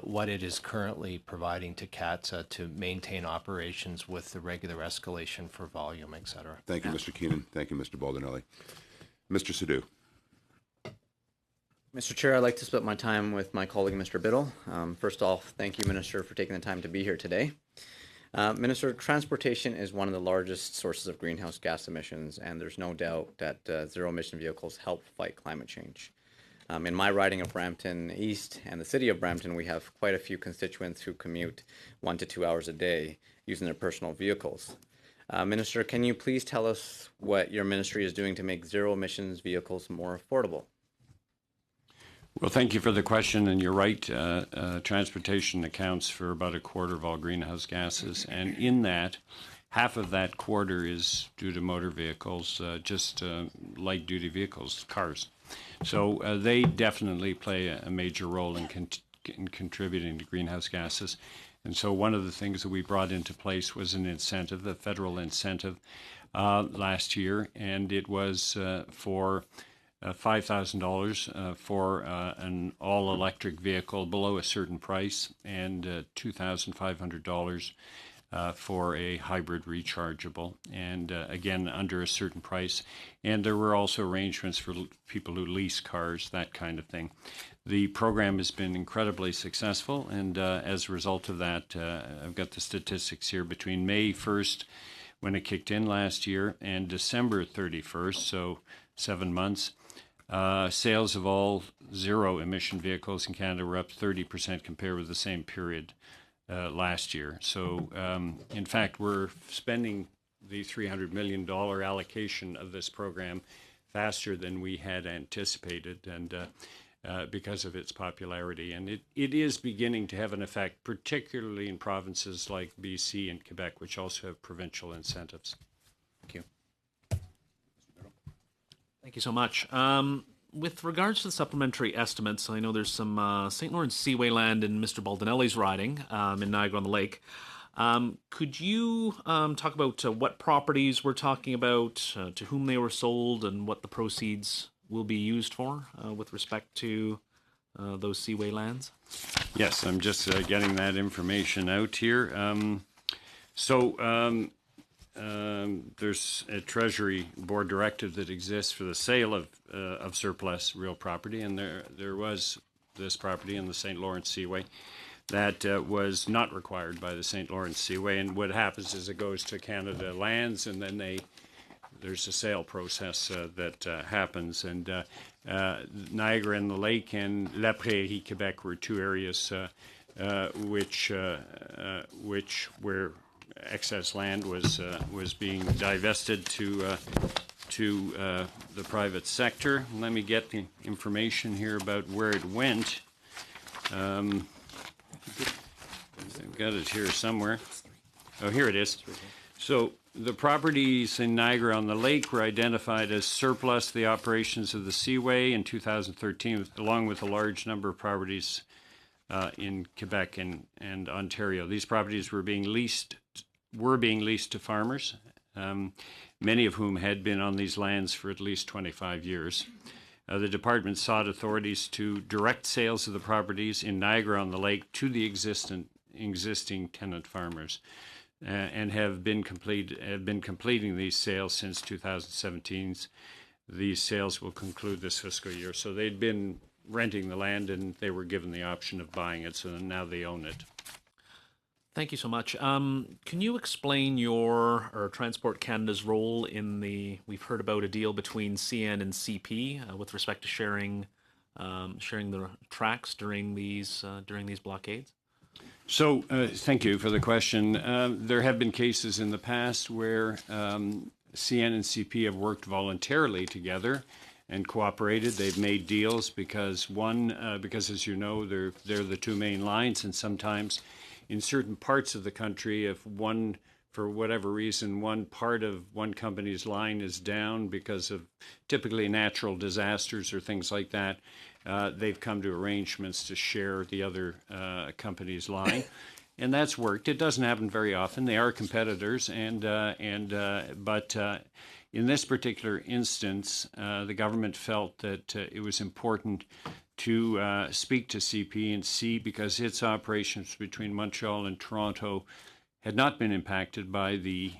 Speaker 9: what it is currently providing to CATSA to maintain operations with the regular escalation for volume, et cetera.
Speaker 1: Thank you, Mr. Keenan. Thank you, Mr. Baldinelli. Mr. Sadhu.
Speaker 10: Mr. Chair, I'd like to split my time with my colleague, Mr. Biddle. First off, thank you, Minister, for taking the time to be here today. Minister, transportation is one of the largest sources of greenhouse gas emissions, and there's no doubt that zero-emission vehicles help fight climate change. In my riding of Brampton East and the city of Brampton, we have quite a few constituents who commute 1 to 2 hours a day using their personal vehicles. Minister, can you please tell us what your ministry is doing to make zero-emissions vehicles more affordable?
Speaker 2: Well, thank you for the question, and you're right. Transportation accounts for about a quarter of all greenhouse gases, and in that, half of that quarter is due to motor vehicles, just light-duty vehicles, cars. So they definitely play a major role in contributing to greenhouse gases. And so one of the things that we brought into place was an incentive, a federal incentive last year, and it was for $5,000 for an all-electric vehicle below a certain price, and $2,500 for a hybrid rechargeable, and again, under a certain price. And there were also arrangements for people who lease cars, that kind of thing. The program has been incredibly successful, and as a result of that, I've got the statistics here between May 1st, when it kicked in last year, and December 31st, so 7 months. Sales of all zero-emission vehicles in Canada were up 30% compared with the same period last year. So, in fact, we're spending the $300 million allocation of this program faster than we had anticipated, and because of its popularity. And it is beginning to have an effect, particularly in provinces like BC and Quebec, which also have provincial incentives. Thank you.
Speaker 11: Thank you so much. With regards to the supplementary estimates, I know there's some St. Lawrence Seaway land in Mr. Baldinelli's riding in Niagara-on-the-Lake. Could you talk about what properties we're talking about, to whom they were sold, and what the proceeds will be used for with respect to those Seaway lands?
Speaker 2: Yes, I'm just getting that information out here. There's a Treasury Board directive that exists for the sale of surplus real property, and there was this property in the St. Lawrence Seaway that was not required by the St. Lawrence Seaway. And what happens is it goes to Canada Lands, and then there's a sale process that happens. And Niagara and the Lake and La Prairie, Quebec, were two areas where excess land was being divested to the private sector. Let me get the information here about where it went. I've got it here somewhere. Oh, here it is. So the properties in Niagara-on-the-Lake were identified as surplus to the operations of the Seaway in 2013, along with a large number of properties in Quebec and Ontario. These properties were being leased to farmers, many of whom had been on these lands for at least 25 years. The department sought authorities to direct sales of the properties in Niagara-on-the-Lake to the existing tenant farmers, and have been completing these sales since 2017. These sales will conclude this fiscal year. So they'd been renting the land, and they were given the option of buying it, so now they own it.
Speaker 11: Thank you so much. Can you explain or Transport Canada's role in we've heard about a deal between CN and CP with respect to sharing the tracks during these blockades?
Speaker 2: So, thank you for the question. There have been cases in the past where CN and CP have worked voluntarily together and cooperated. They've made deals because as you know, they're the two main lines, and sometimes in certain parts of the country, if for whatever reason, one part of one company's line is down because of typically natural disasters or things like that, they've come to arrangements to share the other company's line. And that's worked. It doesn't happen very often. They are competitors, but in this particular instance, the government felt that it was important to speak to CP and see, because its operations between Montreal and Toronto had not been impacted by the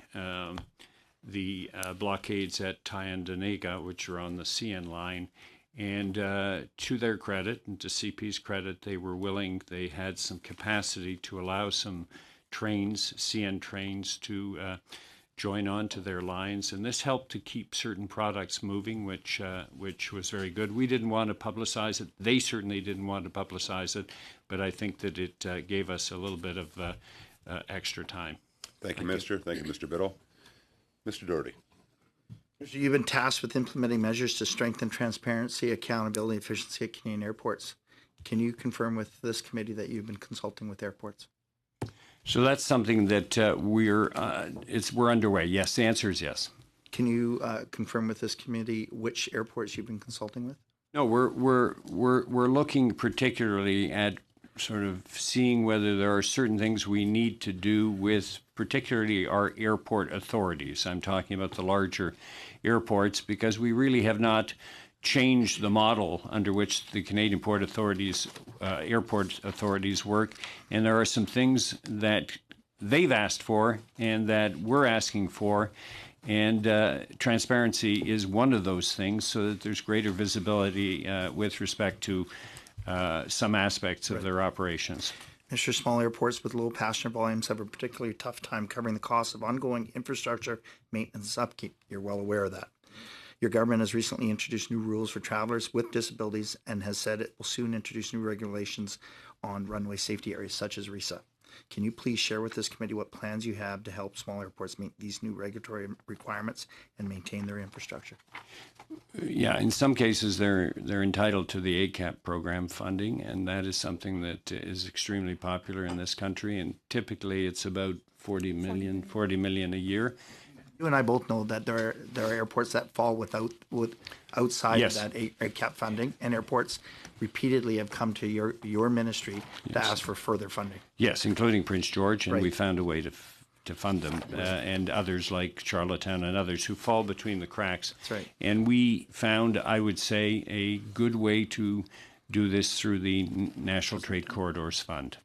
Speaker 2: blockades at Tyendinaga, which are on the CN line. And to their credit and to CP's credit, they had some capacity to allow some trains, CN trains, to join on to their lines. And this helped to keep certain products moving, which was very good. We didn't want to publicize it. They certainly didn't want to publicize it, but I think that it gave us a little bit of extra time.
Speaker 1: Thank you, Minister. Thank you, Mr. Biddle. Mr. Doherty.
Speaker 4: You've been tasked with implementing measures to strengthen transparency, accountability, and efficiency at Canadian airports. Can you confirm with this committee that you've been consulting with airports?
Speaker 2: So that's something that we're underway. Yes, the answer is yes.
Speaker 4: Can you confirm with this committee which airports you've been consulting with?
Speaker 2: No, we're looking particularly at sort of seeing whether there are certain things we need to do with particularly our airport authorities. I'm talking about the larger airports, because we really have not changed the model under which the Canadian Port Authorities, airport authorities work. And there are some things that they've asked for and that we're asking for. And transparency is one of those things, so that there's greater visibility with respect to some aspects of their operations.
Speaker 4: Mr. Small airports with low passenger volumes have a particularly tough time covering the costs of ongoing infrastructure, maintenance, upkeep. You're well aware of that. Your government has recently introduced new rules for travelers with disabilities and has said it will soon introduce new regulations on runway safety areas such as RISA. Can you please share with this committee what plans you have to help small airports meet these new regulatory requirements and maintain their infrastructure?
Speaker 2: Yeah, in some cases they're entitled to the ACAP program funding, and that is something that is extremely popular in this country. And typically, it's about 40 million a year.
Speaker 4: You and I both know that there are airports that fall outside
Speaker 2: Yes.
Speaker 4: of that ACAP funding, and airports repeatedly have come to your ministry to ask for further funding.
Speaker 2: Yes, including Prince George, and
Speaker 4: Right.
Speaker 2: we found a way to fund them, and others like Charlottetown and others who fall between the cracks.
Speaker 4: That's right.
Speaker 2: And we found, I would say, a good way to do this through the National Trade Corridors Fund.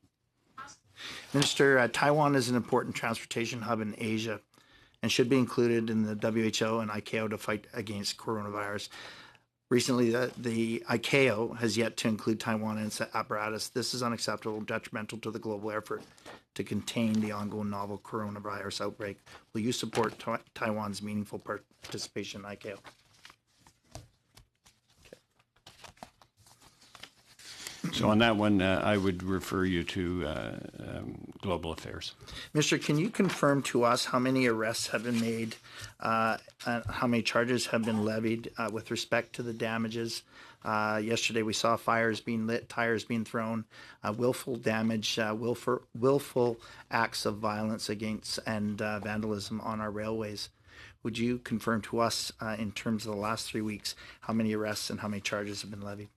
Speaker 4: Minister, Taiwan is an important transportation hub in Asia and should be included in the WHO and ICAO to fight against coronavirus. Recently, the ICAO has yet to include Taiwan in its apparatus. This is unacceptable, detrimental to the global effort to contain the ongoing novel coronavirus outbreak. Will you support Taiwan's meaningful participation in ICAO?
Speaker 2: So on that one, I would refer you to Global Affairs.
Speaker 4: Minister, can you confirm to us how many arrests have been made, and how many charges have been levied with respect to the damages? Yesterday we saw fires being lit, tires being thrown, willful damage, willful acts of violence against and vandalism on our railways. Would you confirm to us in terms of the last 3 weeks how many arrests and how many charges have been levied?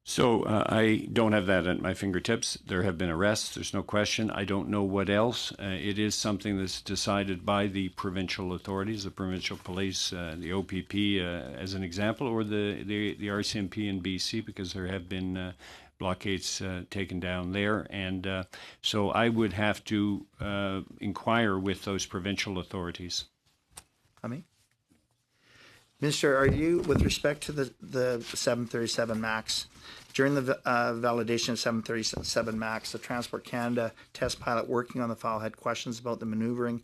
Speaker 2: So I don't have that at my fingertips. There have been arrests, there's no question. I don't know what else. It is something that's decided by the provincial authorities, the provincial police, the OPP as an example, or the RCMP in BC, because there have been blockades taken down there. And so I would have to inquire with those provincial authorities.
Speaker 4: Minister, are you, with respect to the 737 MAX, during the validation of 737 MAX, the Transport Canada test pilot working on the file had questions about the maneuvering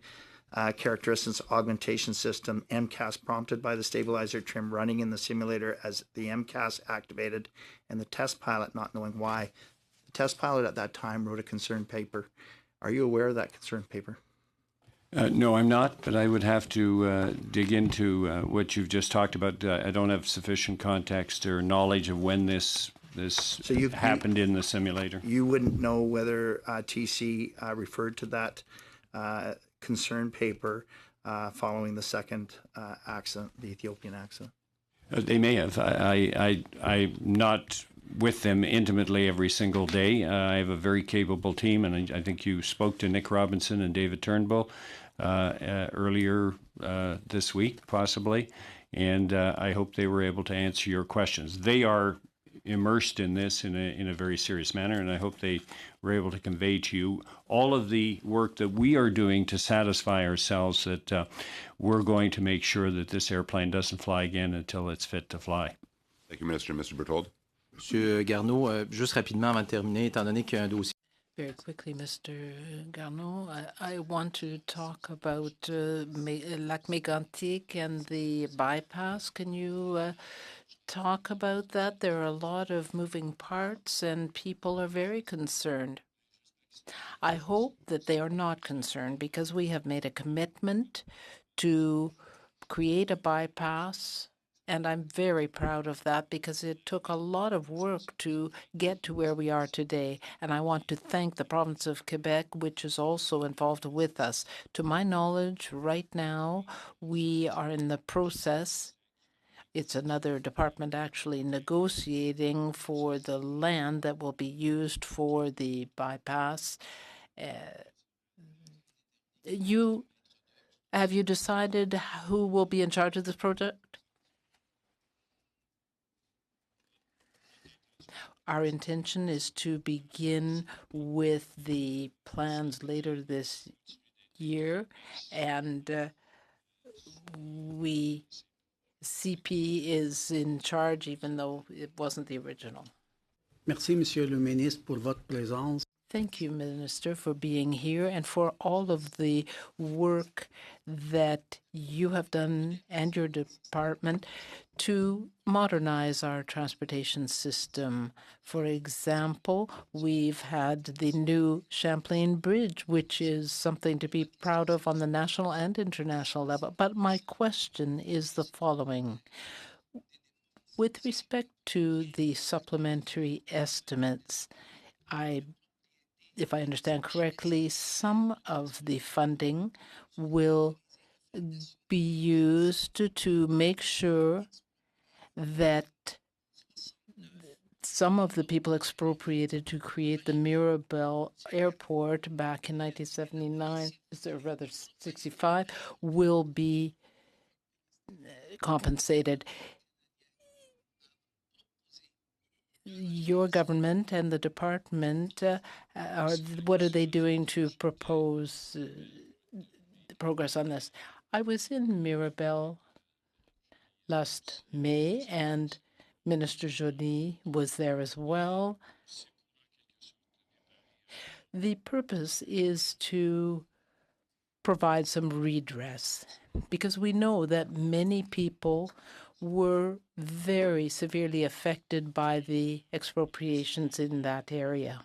Speaker 4: characteristics augmentation system, MCAS, prompted by the stabilizer trim running in the simulator as the MCAS activated, and the test pilot not knowing why. The test pilot at that time wrote a concern paper. Are you aware of that concern paper?
Speaker 2: No, I'm not, but I would have to dig into what you've just talked about. I don't have sufficient context or knowledge of when this happened in the simulator.
Speaker 4: You wouldn't know whether TC referred to that concern paper following the second accident, the Ethiopian accident?
Speaker 2: They may have. I'm not with them intimately every single day. I have a very capable team, and I think you spoke to Nick Robinson and David Turnbull earlier this week, possibly, and I hope they were able to answer your questions. They are immersed in this in a very serious manner, and I hope they were able to convey to you all of the work that we are doing to satisfy ourselves that we're going to make sure that this airplane doesn't fly again until it's fit to fly.
Speaker 1: Thank you, Minister. Mr. Berthold.
Speaker 5: Monsieur Garneau, juste rapidement avant de terminer, étant donné qu'il y a un dossier.
Speaker 3: Very quickly, Mr. Garneau, I want to talk about Lac Mégantic and the bypass. Can you talk about that? There are a lot of moving parts and people are very concerned. I hope that they are not concerned because we have made a commitment to create a bypass. And I'm very proud of that because it took a lot of work to get to where we are today. And I want to thank the province of Quebec, which is also involved with us. To my knowledge, right now, we are in the process. It's another department actually negotiating for the land that will be used for the bypass. Have you decided who will be in charge of this project? Our intention is to begin with the plans later this year, and CP is in charge, even though it wasn't the original.
Speaker 12: Merci, Monsieur le Ministre, pour votre présence.
Speaker 3: Thank you, Minister, for being here and for all of the work that you have done and your department to modernize our transportation system. For example, we've had the new Champlain Bridge, which is something to be proud of on the national and international level. But my question is the following. With respect to the supplementary estimates, if I understand correctly, some of the funding will be used to make sure that some of the people expropriated to create the Mirabel Airport back in 1979, or rather 65, will be compensated. Your government and the department, what are they doing to propose progress on this? I was in Mirabel last May, and Minister Joly was there as well. The purpose is to provide some redress because we know that many people were very severely affected by the expropriations in that area.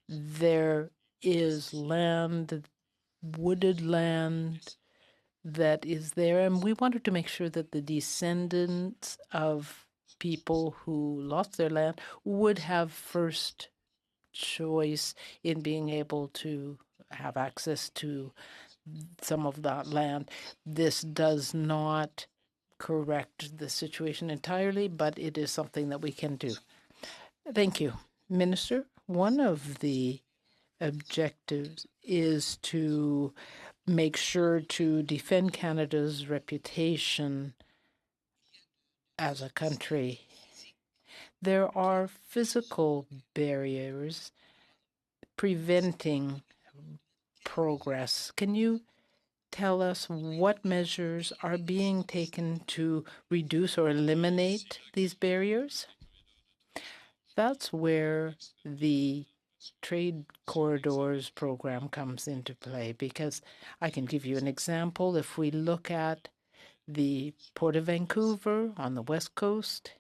Speaker 3: There is land, wooded land that is there, and we wanted to make sure that the descendants of people who lost their land would have first choice in being able to have access to some of that land. This does not correct the situation entirely, but it is something that we can do. Thank you. Minister, one of the objectives is to make sure to defend Canada's reputation as a country. There are physical barriers preventing progress. Can you tell us what measures are being taken to reduce or eliminate these barriers? That's where the Trade Corridors program comes into play, because I can give you an example. If we look at the Port of Vancouver on the West Coast,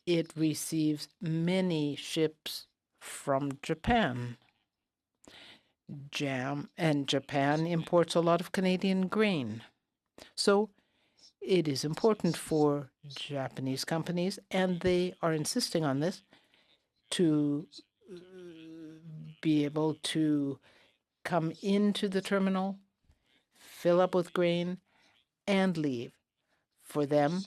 Speaker 3: it receives many ships from Japan. And Japan imports a lot of Canadian grain. So it is important for Japanese companies, and they are insisting on this, to be able to come into the terminal, fill up with grain, and leave. For them,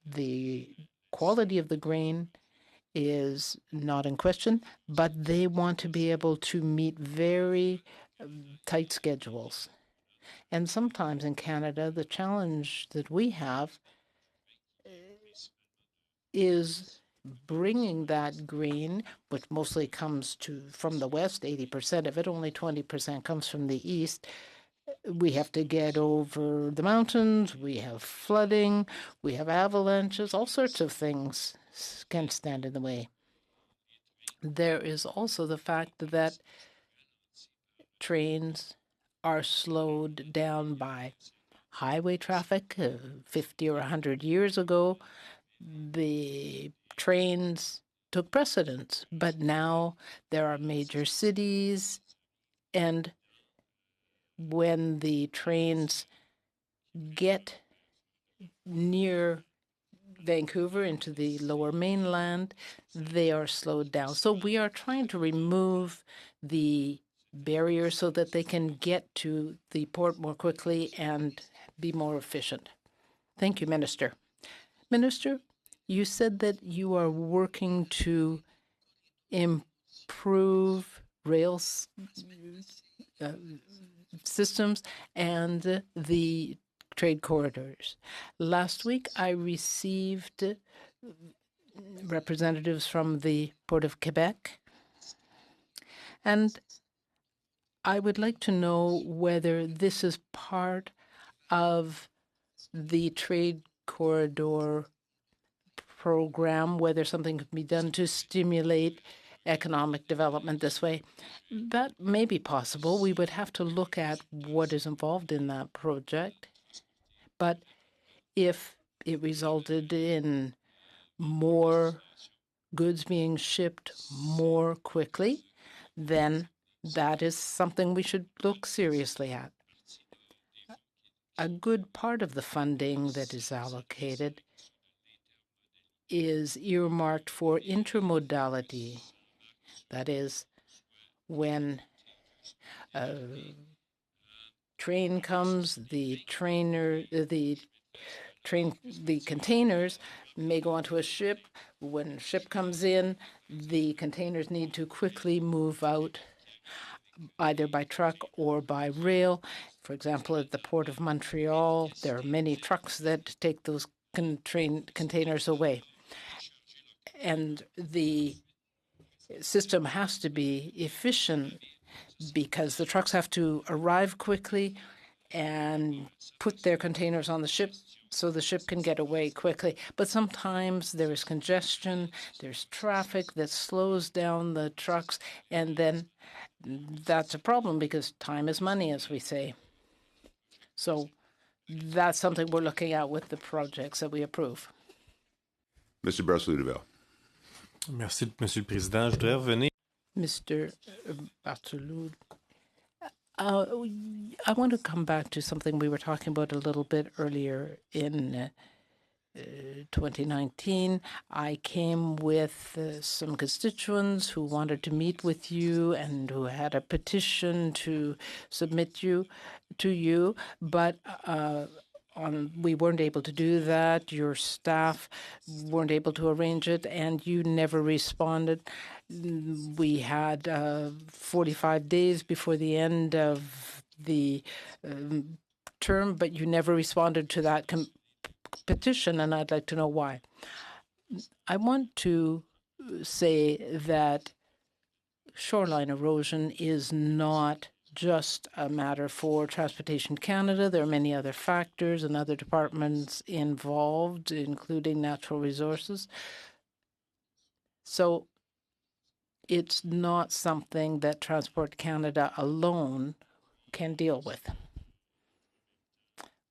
Speaker 3: the quality of the grain is not in question, but they want to be able to meet very tight schedules. And sometimes in Canada, the challenge that we have is bringing that grain, which mostly comes from the west, 80% of it, only 20% comes from the east. We have to get over the mountains, we have flooding, we have avalanches, all sorts of things can stand in the way. There is also the fact that trains are slowed down by highway traffic. 50 or 100 years ago, the trains took precedence, but now there are major cities, and when the trains get near Vancouver into the lower mainland, they are slowed down. So we are trying to remove the barriers so that they can get to the port more quickly and be more efficient. Thank you, Minister. Minister, you said that you are working to improve rail systems and the trade corridors. Last week, I received representatives from the Port of Quebec, and I would like to know whether this is part of the trade corridor program, whether something could be done to stimulate economic development this way. That may be possible. We would have to look at what is involved in that project. But if it resulted in more goods being shipped more quickly, then that is something we should look seriously at. A good part of the funding that is allocated is earmarked for intermodality. That is, when a train comes, the containers may go onto a ship. When a ship comes in, the containers need to quickly move out, either by truck or by rail. For example, at the Port of Montreal, there are many trucks that take those containers away. And the system has to be efficient because the trucks have to arrive quickly and put their containers on the ship so the ship can get away quickly. But sometimes there is congestion, there's traffic that slows down the trucks, and then that's a problem because time is money, as we say. So that's something we're looking at with the projects that we approve.
Speaker 1: Mr. Barcelou-Deville.
Speaker 12: Merci, Monsieur le Président. Je voudrais revenir.
Speaker 3: Mr. Barcelou, I want to come back to something we were talking about a little bit earlier in 2019. I came with some constituents who wanted to meet with you and who had a petition to submit to you, but we weren't able to do that. Your staff weren't able to arrange it, and you never responded. We had 45 days before the end of the term, but you never responded to that petition, and I'd like to know why. I want to say that shoreline erosion is not just a matter for Transportation Canada. There are many other factors and other departments involved, including natural resources. So it's not something that Transport Canada alone can deal with.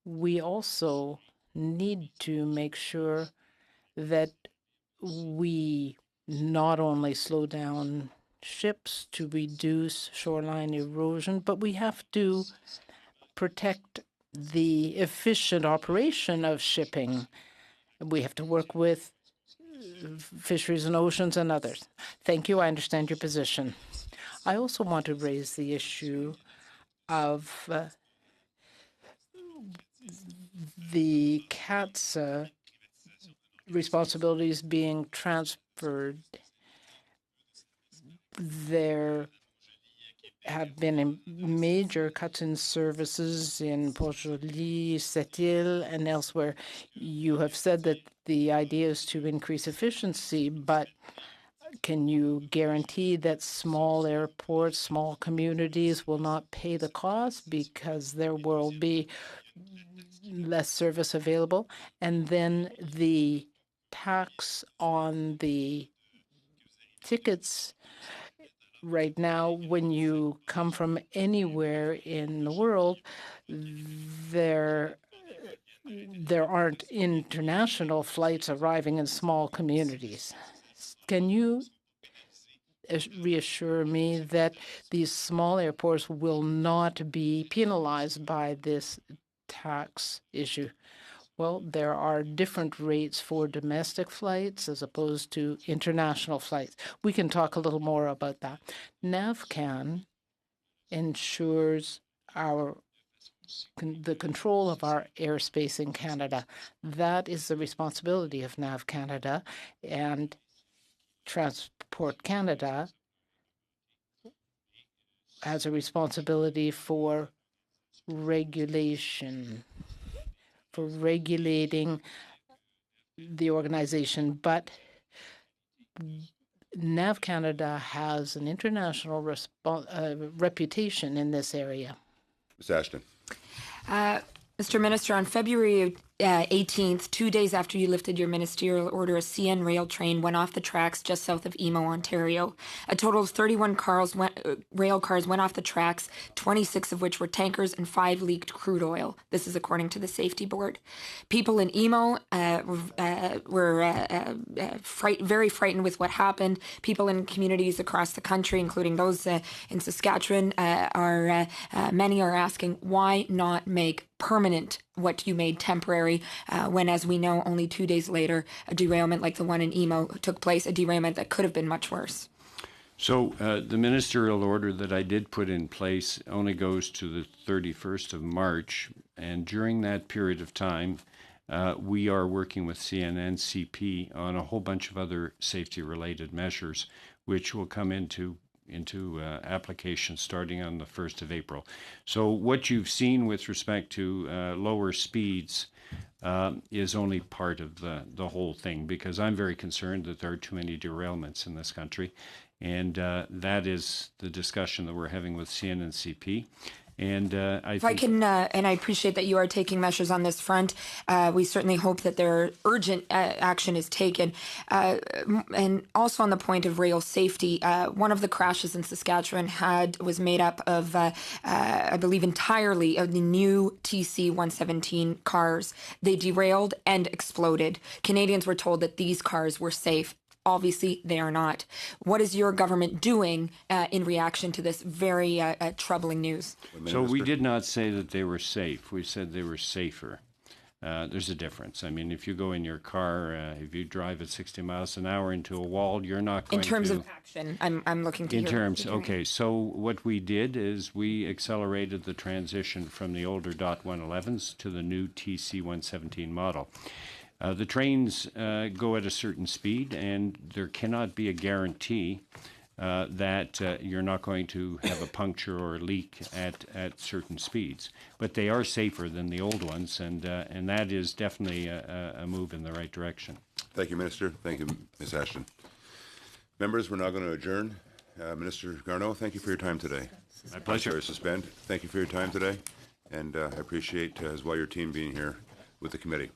Speaker 3: We also need to make sure that we not only slow down ships to reduce shoreline erosion, but we have to protect the efficient operation of shipping. We have to work with Fisheries and Oceans and others. Thank you. I understand your position. I also want to raise the issue of the CAT's responsibilities being transferred. There have been major cuts in services in Port-Joli, Sept-Îles, and elsewhere. You have said that the idea is to increase efficiency, but can you guarantee that small airports, small communities will not pay the cost because there will be less service available? And then the tax on the tickets. Right now, when you come from anywhere in the world, there aren't international flights arriving in small communities. Can you reassure me that these small airports will not be penalized by this tax issue? Well, there are different rates for domestic flights as opposed to international flights. We can talk a little more about that. NAVCAN ensures the control of our airspace in Canada. That is the responsibility of NAV Canada, and Transport Canada has a responsibility for regulation, for regulating the organization. But NAV Canada has an international reputation in this area.
Speaker 1: Ms. Ashton.
Speaker 7: Mr. Minister, on February 18th, 2 days after you lifted your ministerial order, a CN rail train went off the tracks just south of Emo, Ontario. A total of 31 rail cars went off the tracks, 26 of which were tankers and 5 leaked crude oil. This is according to the safety board. People in Emo were very frightened with what happened. People in communities across the country, including those in Saskatchewan, many are asking, why not make permanent what you made temporary, when, as we know, only 2 days later, a derailment like the one in Emo took place, a derailment that could have been much worse.
Speaker 2: So the ministerial order that I did put in place only goes to the 31st of March, and during that period of time, we are working with CN and CP on a whole bunch of other safety-related measures, which will come into application starting on the 1st of April. So what you've seen with respect to lower speeds is only part of the whole thing, because I'm very concerned that there are too many derailments in this country, and that is the discussion that we're having with CN and CP. And
Speaker 7: if I can, and I appreciate that you are taking measures on this front. We certainly hope that there urgent action is taken. And also on the point of rail safety, one of the crashes in Saskatchewan was made up of, I believe, entirely of the new TC-117 cars. They derailed and exploded. Canadians were told that these cars were safe. Obviously, they are not. What is your government doing in reaction to this very troubling news?
Speaker 2: So we did not say that they were safe. We said they were safer. There's a difference. I mean, if you go in your car, if you drive at 60 miles an hour into a wall, you're not going to...
Speaker 7: In terms of action, I'm looking to...
Speaker 2: Okay, so what we did is we accelerated the transition from the older DOT 111s to the new TC-117 model. The trains go at a certain speed, and there cannot be a guarantee that you're not going to have a puncture or a leak at certain speeds. But they are safer than the old ones, and that is definitely a move in the right direction.
Speaker 1: Thank you, Minister. Thank you, Ms. Ashton. Members, we're now going to adjourn. Minister Garneau, thank you for your time today.
Speaker 2: My pleasure.
Speaker 1: Sorry, suspend. Thank you for your time today, and I appreciate as well your team being here with the committee.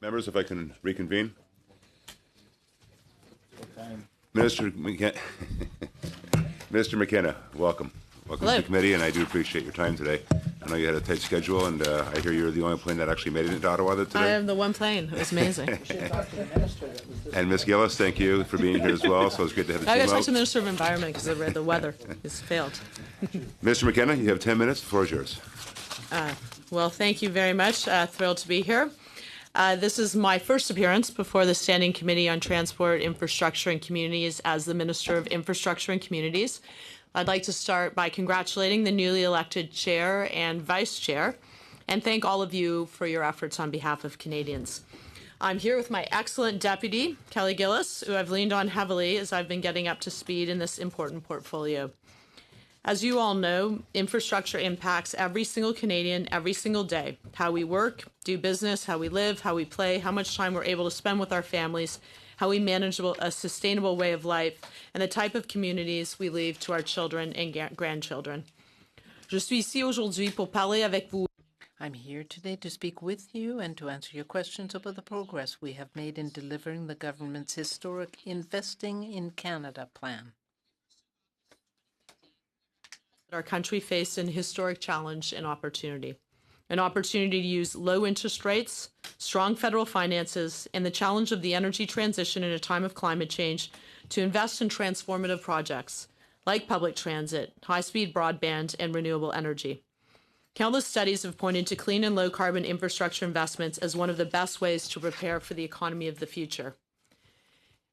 Speaker 1: Members, if I can reconvene. Minister McKenna, welcome. Welcome to the committee, and I do appreciate your time today. I know you had a tight schedule, and I hear you're the only plane that actually made it into Ottawa today.
Speaker 13: I am the one plane. It was amazing.
Speaker 1: And Ms. Gillis, thank you for being here as well. So it's great to have the
Speaker 13: I got
Speaker 1: team
Speaker 13: to talk
Speaker 1: out.
Speaker 13: to the Minister of Environment because the weather has failed.
Speaker 1: Mr. McKenna, you have 10 minutes. The floor is yours.
Speaker 13: Well, thank you very much. Thrilled to be here. This is my first appearance before the Standing Committee on Transport, Infrastructure and Communities as the Minister of Infrastructure and Communities. I'd like to start by congratulating the newly elected Chair and Vice Chair and thank all of you for your efforts on behalf of Canadians. I'm here with my excellent deputy, Kelly Gillis, who I've leaned on heavily as I've been getting up to speed in this important portfolio. As you all know, infrastructure impacts every single Canadian every single day. How we work, do business, how we live, how we play, how much time we're able to spend with our families, how we manage a sustainable way of life, and the type of communities we leave to our children and grandchildren. Je suis ici aujourd'hui pour parler avec vous.
Speaker 3: I'm here today to speak with you and to answer your questions about the progress we have made in delivering the government's historic Investing in Canada plan.
Speaker 13: Our country faced an historic challenge and opportunity. An opportunity to use low interest rates, strong federal finances, and the challenge of the energy transition in a time of climate change to invest in transformative projects like public transit, high-speed broadband, and renewable energy. Countless studies have pointed to clean and low-carbon infrastructure investments as one of the best ways to prepare for the economy of the future.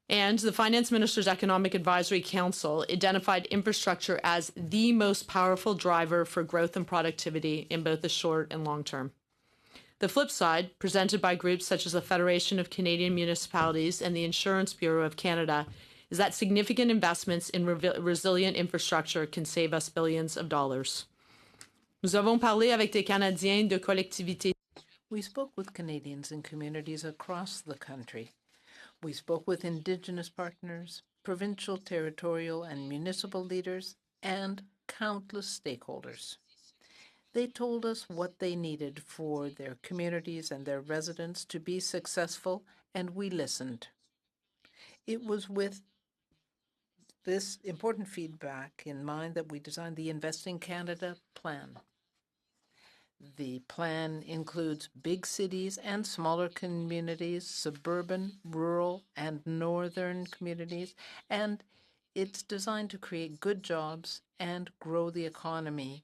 Speaker 13: And the Finance Minister's Economic Advisory Council identified infrastructure as the most powerful driver for growth and productivity in both the short and long term. The flip side, presented by groups such as the Federation of Canadian Municipalities and the Insurance Bureau of Canada, is that significant investments in resilient infrastructure can save us billions of dollars. Nous avons parlé avec des Canadiens de collectivités.
Speaker 3: We spoke with Canadians and communities across the country. We spoke with Indigenous partners, provincial, territorial, and municipal leaders, and countless stakeholders. They told us what they needed for their communities and their residents to be successful, and we listened. It was with this important feedback in mind that we designed the Investing Canada plan. The plan includes big cities and smaller communities, suburban, rural, and northern communities, and it's designed to create good jobs and grow the economy,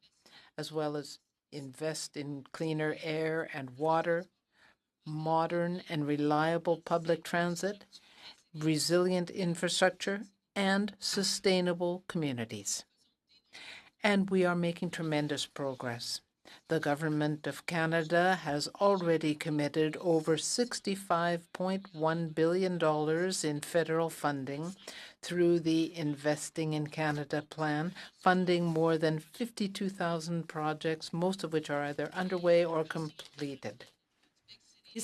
Speaker 3: as well as invest in cleaner air and water, modern and reliable public transit, resilient infrastructure, and sustainable communities. And we are making tremendous progress. The Government of Canada has already committed over $65.1 billion in federal funding through the Investing in Canada plan, funding more than 52,000 projects, most of which are either underway or completed.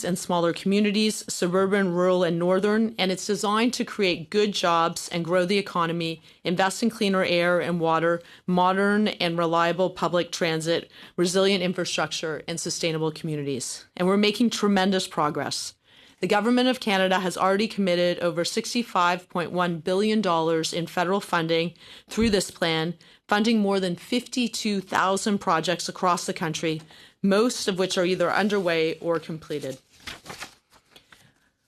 Speaker 13: And smaller communities, suburban, rural, and northern, and it's designed to create good jobs and grow the economy, invest in cleaner air and water, modern and reliable public transit, resilient infrastructure, and sustainable communities. And we're making tremendous progress. The Government of Canada has already committed over $65.1 billion in federal funding through this plan, funding more than 52,000 projects across the country, most of which are either underway or completed.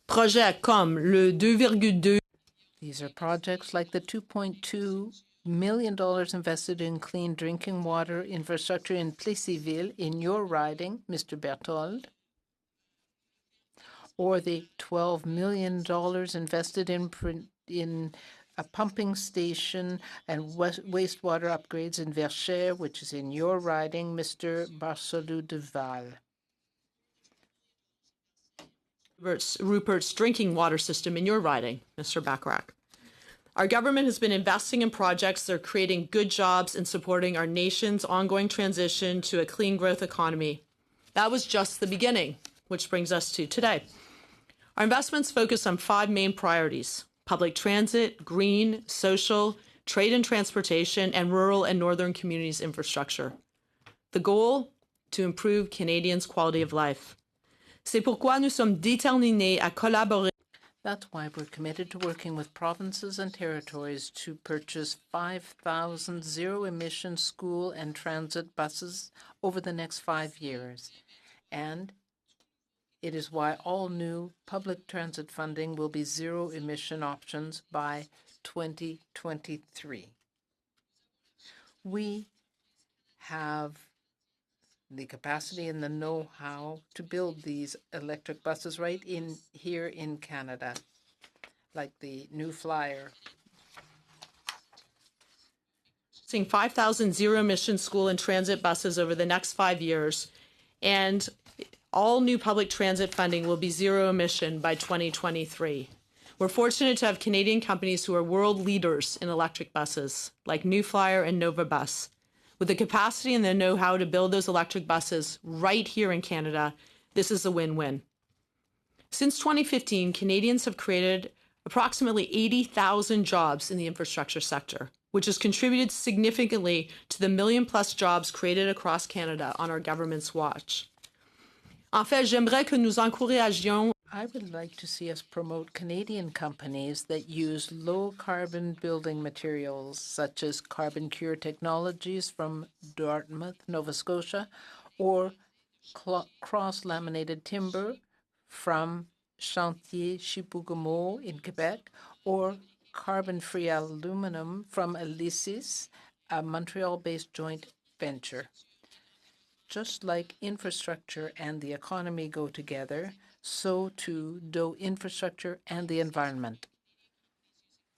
Speaker 13: Projets comme le 2,2.
Speaker 3: These are projects like the $2.2 million invested in clean drinking water infrastructure in Plessisville in your riding, Mr. Berthold, or the $12 million invested in a pumping station and wastewater upgrades in Verchères, which is in your riding, Mr. Barcelou de Val.
Speaker 13: Rupert's drinking water system in your riding, Mr. Bacharach. Our government has been investing in projects that are creating good jobs and supporting our nation's ongoing transition to a clean growth economy. That was just the beginning, which brings us to today. Our investments focus on 5 main priorities: public transit, green, social, trade and transportation, and rural and northern communities infrastructure. The goal? To improve Canadians' quality of life. C'est pourquoi nous sommes déterminés à collaborer.
Speaker 3: That's why we're committed to working with provinces and territories to purchase 5,000 zero-emission school and transit buses over the next 5 years. And it is why all new public transit funding will be zero-emission options by 2023. We have the capacity and the know-how to build these electric buses right here in Canada, like the New Flyer.
Speaker 13: 5,000 zero-emission school and transit buses over the next 5 years, and all new public transit funding will be zero emission by 2023. We're fortunate to have Canadian companies who are world leaders in electric buses, like New Flyer and Nova Bus. With the capacity and the know-how to build those electric buses right here in Canada, this is a win-win. Since 2015, Canadians have created approximately 80,000 jobs in the infrastructure sector, which has contributed significantly to the million-plus jobs created across Canada on our government's watch. En fait, j'aimerais que nous encouragions.
Speaker 3: I would like to see us promote Canadian companies that use low-carbon building materials, such as Carbon Cure Technologies from Dartmouth, Nova Scotia, or cross-laminated timber from Chantier Chibougamau in Quebec, or carbon-free aluminum from Elysis, a Montreal-based joint venture. Just like infrastructure and the economy go together, so too do infrastructure and the environment.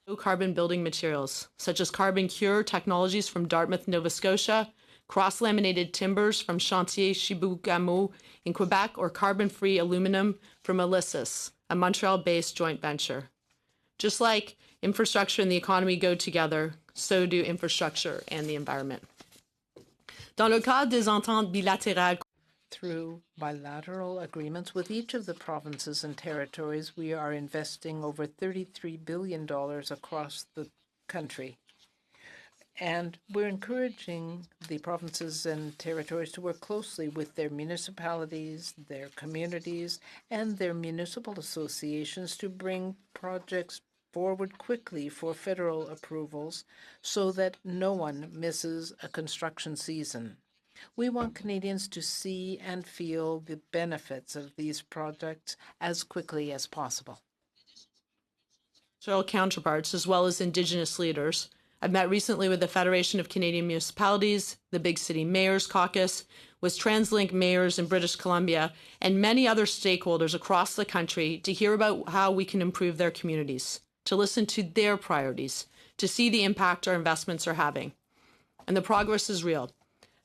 Speaker 13: Low-carbon building materials, such as Carbon Cure Technologies from Dartmouth, Nova Scotia, cross-laminated timbers from Chantier Chibougamau in Quebec, or carbon-free aluminum from Elysis, a Montreal-based joint venture. Just like infrastructure and the economy go together, so do infrastructure and the environment. Dans le cadre des ententes bilatérales,
Speaker 3: through bilateral agreements with each of the provinces and territories, we are investing over $33 billion across the country. And we're encouraging the provinces and territories to work closely with their municipalities, their communities, and their municipal associations to bring projects forward quickly for federal approvals so that no one misses a construction season. We want Canadians to see and feel the benefits of these projects as quickly as possible.
Speaker 13: Counterparts, as well as Indigenous leaders. I've met recently with the Federation of Canadian Municipalities, the Big City Mayors Caucus, with TransLink mayors in British Columbia, and many other stakeholders across the country to hear about how we can improve their communities, to listen to their priorities, to see the impact our investments are having. And the progress is real,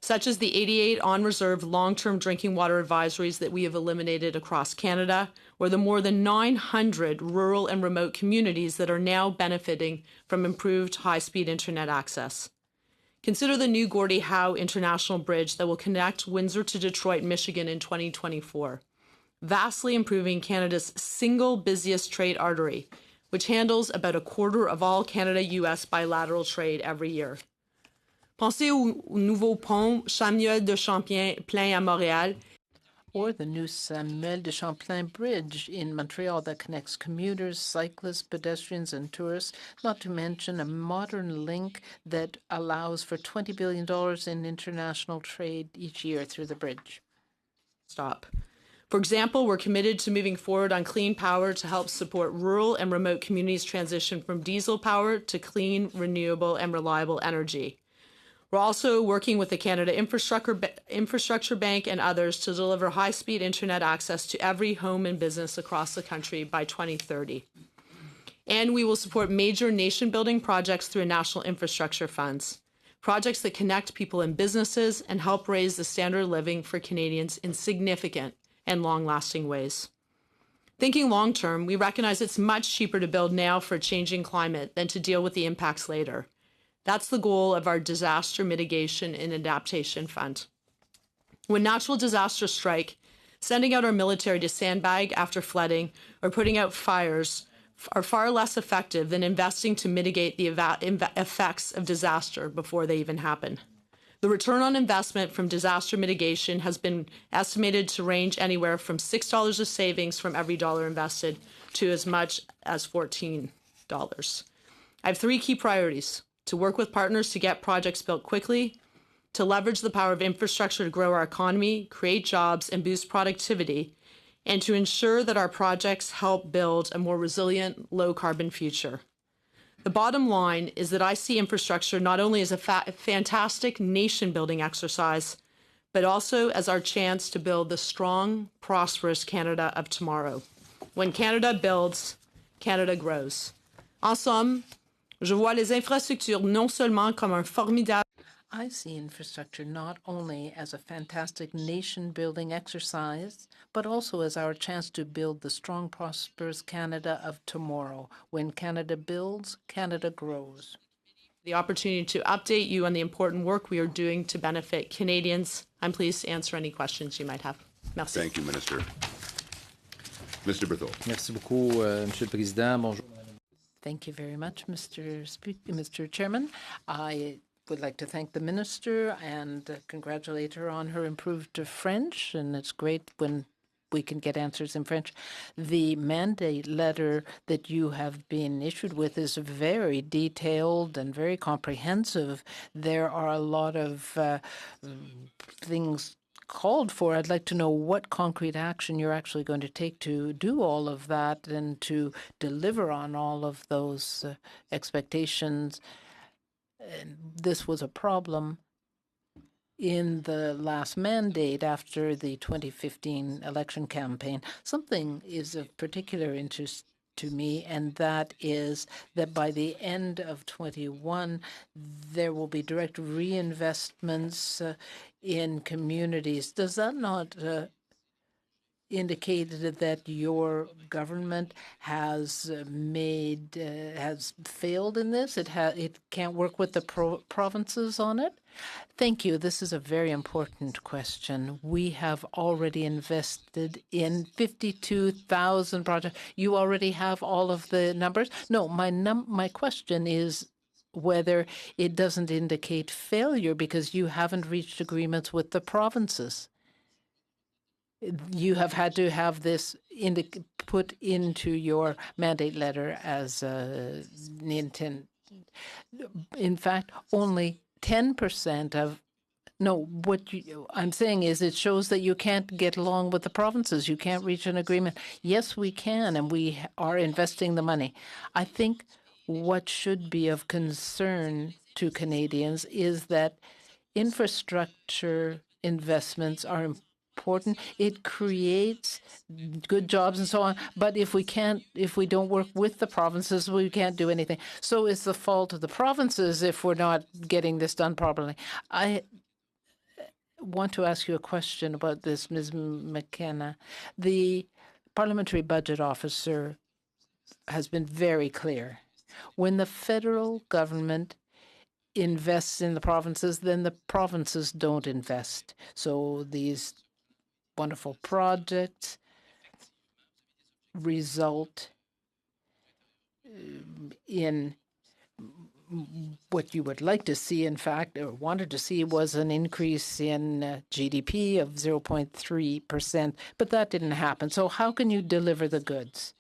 Speaker 13: such as the 88 on-reserve long-term drinking water advisories that we have eliminated across Canada, or the more than 900 rural and remote communities that are now benefiting from improved high-speed internet access. Consider the new Gordie Howe International Bridge that will connect Windsor to Detroit, Michigan in 2024, vastly improving Canada's single busiest trade artery, which handles about a quarter of all Canada-US bilateral trade every year. Pensez au nouveau pont Samuel de Champlain à Montréal.
Speaker 3: Or the new Samuel de Champlain Bridge in Montreal that connects commuters, cyclists, pedestrians, and tourists, not to mention a modern link that allows for $20 billion in international trade each year through the bridge.
Speaker 13: Stop. For example, we're committed to moving forward on clean power to help support rural and remote communities transition from diesel power to clean, renewable, and reliable energy. We're also working with the Canada Infrastructure Bank and others to deliver high-speed internet access to every home and business across the country by 2030. And we will support major nation-building projects through national infrastructure funds, projects that connect people and businesses and help raise the standard of living for Canadians in significant and long-lasting ways. Thinking long-term, we recognize it's much cheaper to build now for a changing climate than to deal with the impacts later. That's the goal of our Disaster Mitigation and Adaptation Fund. When natural disasters strike, sending out our military to sandbag after flooding or putting out fires are far less effective than investing to mitigate the effects of disaster before they even happen. The return on investment from disaster mitigation has been estimated to range anywhere from $6 of savings from every dollar invested to as much as $14. I have three key priorities: to work with partners to get projects built quickly, to leverage the power of infrastructure to grow our economy, create jobs, and boost productivity, and to ensure that our projects help build a more resilient, low-carbon future. The bottom line is that I see infrastructure not only as a fantastic nation-building exercise, but also as our chance to build the strong, prosperous Canada of tomorrow. When Canada builds, Canada grows. En somme, je vois les infrastructures non seulement comme un formidable
Speaker 3: I see infrastructure not only as a fantastic nation-building exercise, but also as our chance to build the strong, prosperous Canada of tomorrow. When Canada builds, Canada grows.
Speaker 13: The opportunity to update you on the important work we are doing to benefit Canadians. I'm pleased to answer any questions you might have. Merci.
Speaker 1: Thank you, Minister. Mr. Berthold.
Speaker 5: Merci beaucoup, Monsieur le Président. Bonjour.
Speaker 3: Thank you very much, Mr. Chairman. I would like to thank the minister and congratulate her on her improved French, and it's great when we can get answers in French. The mandate letter that you have been issued with is very detailed and very comprehensive. There are a lot of things called for. I'd like to know what concrete action you're actually going to take to do all of that and to deliver on all of those expectations. And this was a problem in the last mandate after the 2015 election campaign. Something is of particular interest to me, and that is that by the end of 21, there will be direct reinvestments in communities. Does that not indicated that your government has has failed in this? It can't work with the provinces on it? Thank you. This is a very important question. We have already invested in 52,000 projects. You already have all of the numbers? No, my question is whether it doesn't indicate failure because you haven't reached agreements with the provinces. You have had to have this put into your mandate letter as an intent. In fact, only 10% of I'm saying is it shows that you can't get along with the provinces. You can't reach an agreement. Yes, we can, and we are investing the money. I think what should be of concern to Canadians is that infrastructure investments are important. It creates good jobs and so on. But if we don't work with the provinces, we can't do anything. So it's the fault of the provinces if we're not getting this done properly. I want to ask you a question about this, Ms. McKenna. The Parliamentary Budget Officer has been very clear. When the federal government invests in the provinces, then the provinces don't invest. So these wonderful projects result in what you would like to see, in fact, or wanted to see, was an increase in GDP of 0.3%, but that didn't happen. So how can you deliver the goods?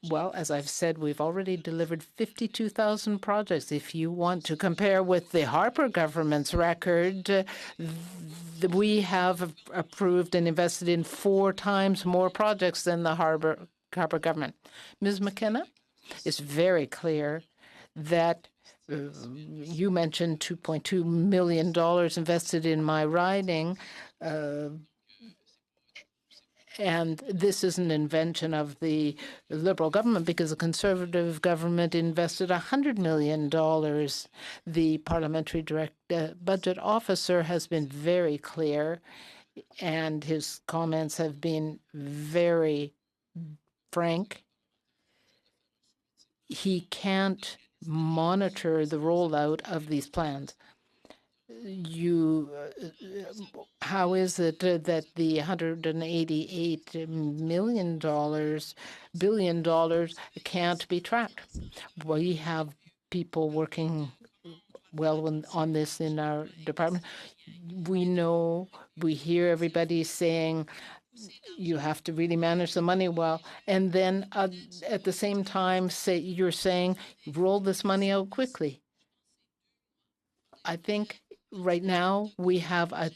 Speaker 3: Well, as I've said, we've already delivered 52,000 projects. If you want to compare with the Harper government's record, we have approved and invested in 4 times more projects than the Harper government. Ms. McKenna, it's very clear that you mentioned $2.2 million invested in my riding. And this is an invention of the Liberal government because the Conservative government invested $100 million. The Parliamentary Budget Officer has been very clear, and his comments have been very frank. He can't monitor the rollout of these plans. How is it that the $188 billion can't be tracked? We have people working well on this in our department. We know, we hear everybody saying you have to really manage the money well, and then at the same time you're saying roll this money out quickly. I think right now we have a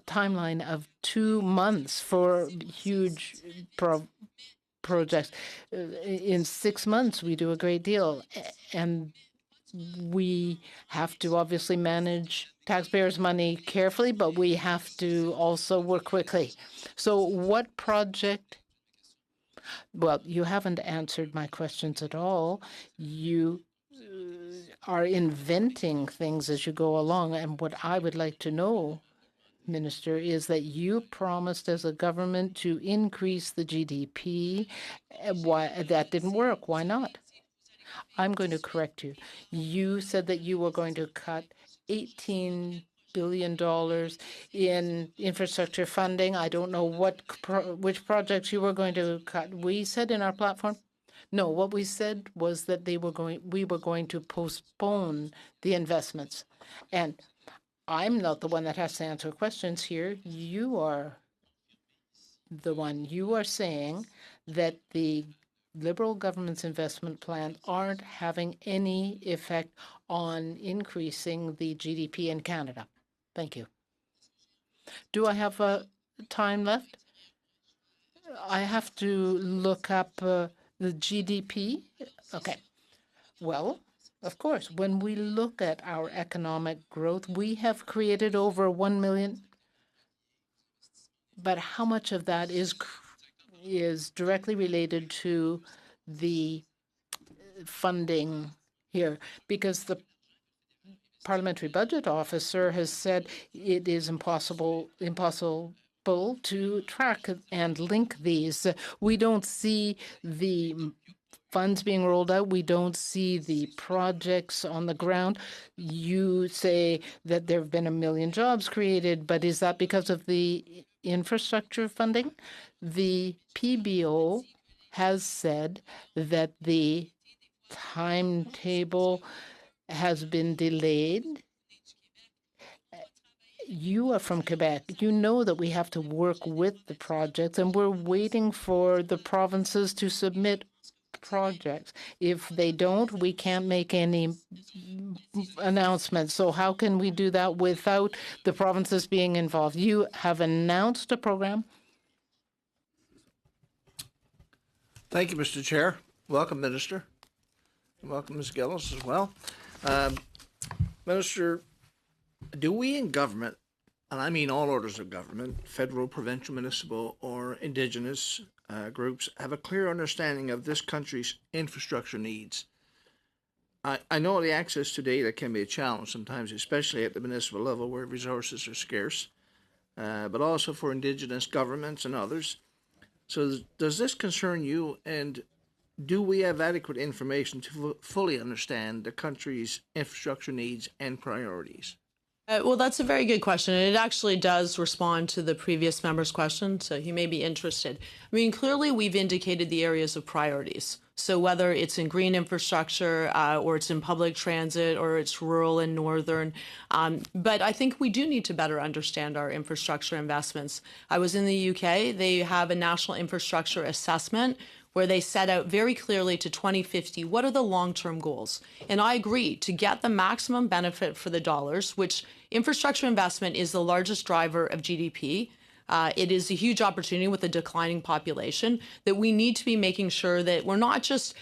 Speaker 3: timeline of 2 months for huge projects. In 6 months, we do a great deal, and we have to obviously manage taxpayers' money carefully, but we have to also work quickly. So what project? Well, you haven't answered my questions at all. You are inventing things as you go along. And what I would like to know, Minister, is that you promised as a government to increase the GDP. Why that didn't work? Why not? I'm going to correct you. You said that you were going to cut $18 billion in infrastructure funding. I don't know which projects you were going to cut. We said in our platform, no, what we said was that we were going to postpone the investments. And I'm not the one that has to answer questions here. You are the one. You are saying that the Liberal government's investment plan aren't having any effect on increasing the GDP in Canada. Thank you. Do I have time left? I have to look up the GDP. Okay. Well, of course, when we look at our economic growth, we have created over 1 million. But how much of that is directly related to the funding here? Because the parliamentary budget officer has said it is impossible to track and link these. We don't see the funds being rolled out. We don't see the projects on the ground. You say that there have been 1 million jobs created, but is that because of the infrastructure funding? The PBO has said that the timetable has been delayed. You are from Quebec. You know that we have to work with the projects, and we're waiting for the provinces to submit projects. If they don't, we can't make any announcements. So how can we do that without the provinces being involved? You have announced a program.
Speaker 6: Thank you, Mr. Chair. Welcome, Minister. Welcome, Ms. Gillis, as well. Minister, do we in government, and I mean all orders of government, federal, provincial, municipal, or Indigenous groups, have a clear understanding of this country's infrastructure needs? I know the access to data can be a challenge sometimes, especially at the municipal level where resources are scarce, but also for Indigenous governments and others. So does this concern you, and do we have adequate information to fully understand the country's infrastructure needs and priorities?
Speaker 13: Well, that's a very good question. And it actually does respond to the previous member's question, so he may be interested. I mean, clearly we've indicated the areas of priorities. So whether it's in green infrastructure or it's in public transit or it's rural and northern. But I think we do need to better understand our infrastructure investments. I was in the UK. They have a national infrastructure assessment where they set out very clearly to 2050, what are the long-term goals? And I agree, to get the maximum benefit for the dollars, which infrastructure investment is the largest driver of GDP. It is a huge opportunity with a declining population that we need to be making sure that we're not just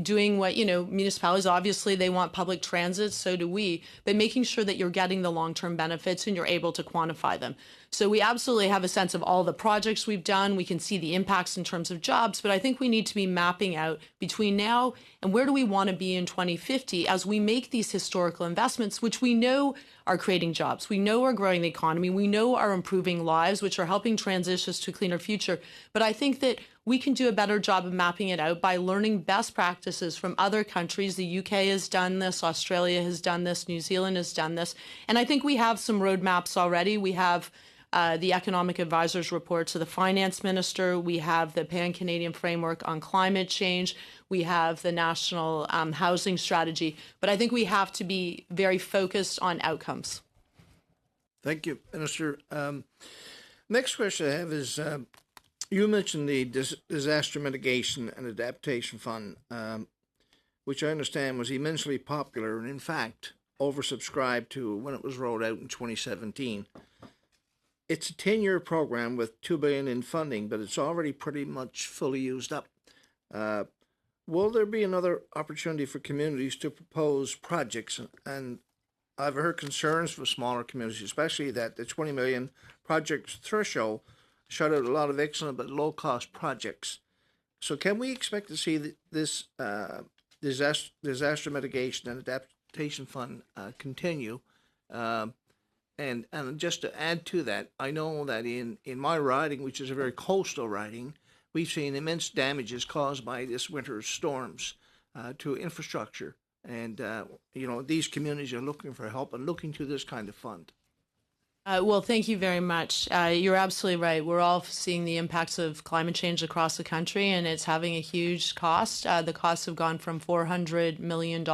Speaker 13: doing what, municipalities, obviously they want public transit, so do we, but making sure that you're getting the long-term benefits and you're able to quantify them. So we absolutely have a sense of all the projects we've done. We can see the impacts in terms of jobs, but I think we need to be mapping out between now and where do we want to be in 2050 as we make these historical investments, which we know are creating jobs. We know are growing the economy. We know are improving lives, which are helping transition us to a cleaner future. But I think that we can do a better job of mapping it out by learning best practices from other countries. The UK has done this, Australia has done this, New Zealand has done this. And I think we have some roadmaps already. We have the Economic Advisors Report to the Finance Minister. We have the Pan-Canadian Framework on Climate Change. We have the National Housing Strategy. But I think we have to be very focused on outcomes.
Speaker 6: Thank you, Minister. Next question I have is, you mentioned the Disaster Mitigation and Adaptation Fund, which I understand was immensely popular and, in fact, oversubscribed to when it was rolled out in 2017. It's a 10-year program with $2 billion in funding, but it's already pretty much fully used up. Will there be another opportunity for communities to propose projects? And I've heard concerns from smaller communities, especially that the 20 million project threshold shut out a lot of excellent but low-cost projects. So can we expect to see this disaster mitigation and adaptation fund continue? And just to add to that, I know that in my riding, which is a very coastal riding, we've seen immense damages caused by this winter's storms to infrastructure. And, these communities are looking for help and looking to this kind of fund.
Speaker 13: Well, thank you very much. You're absolutely right. We're all seeing the impacts of climate change across the country, and it's having a huge cost. The costs have gone from $400 million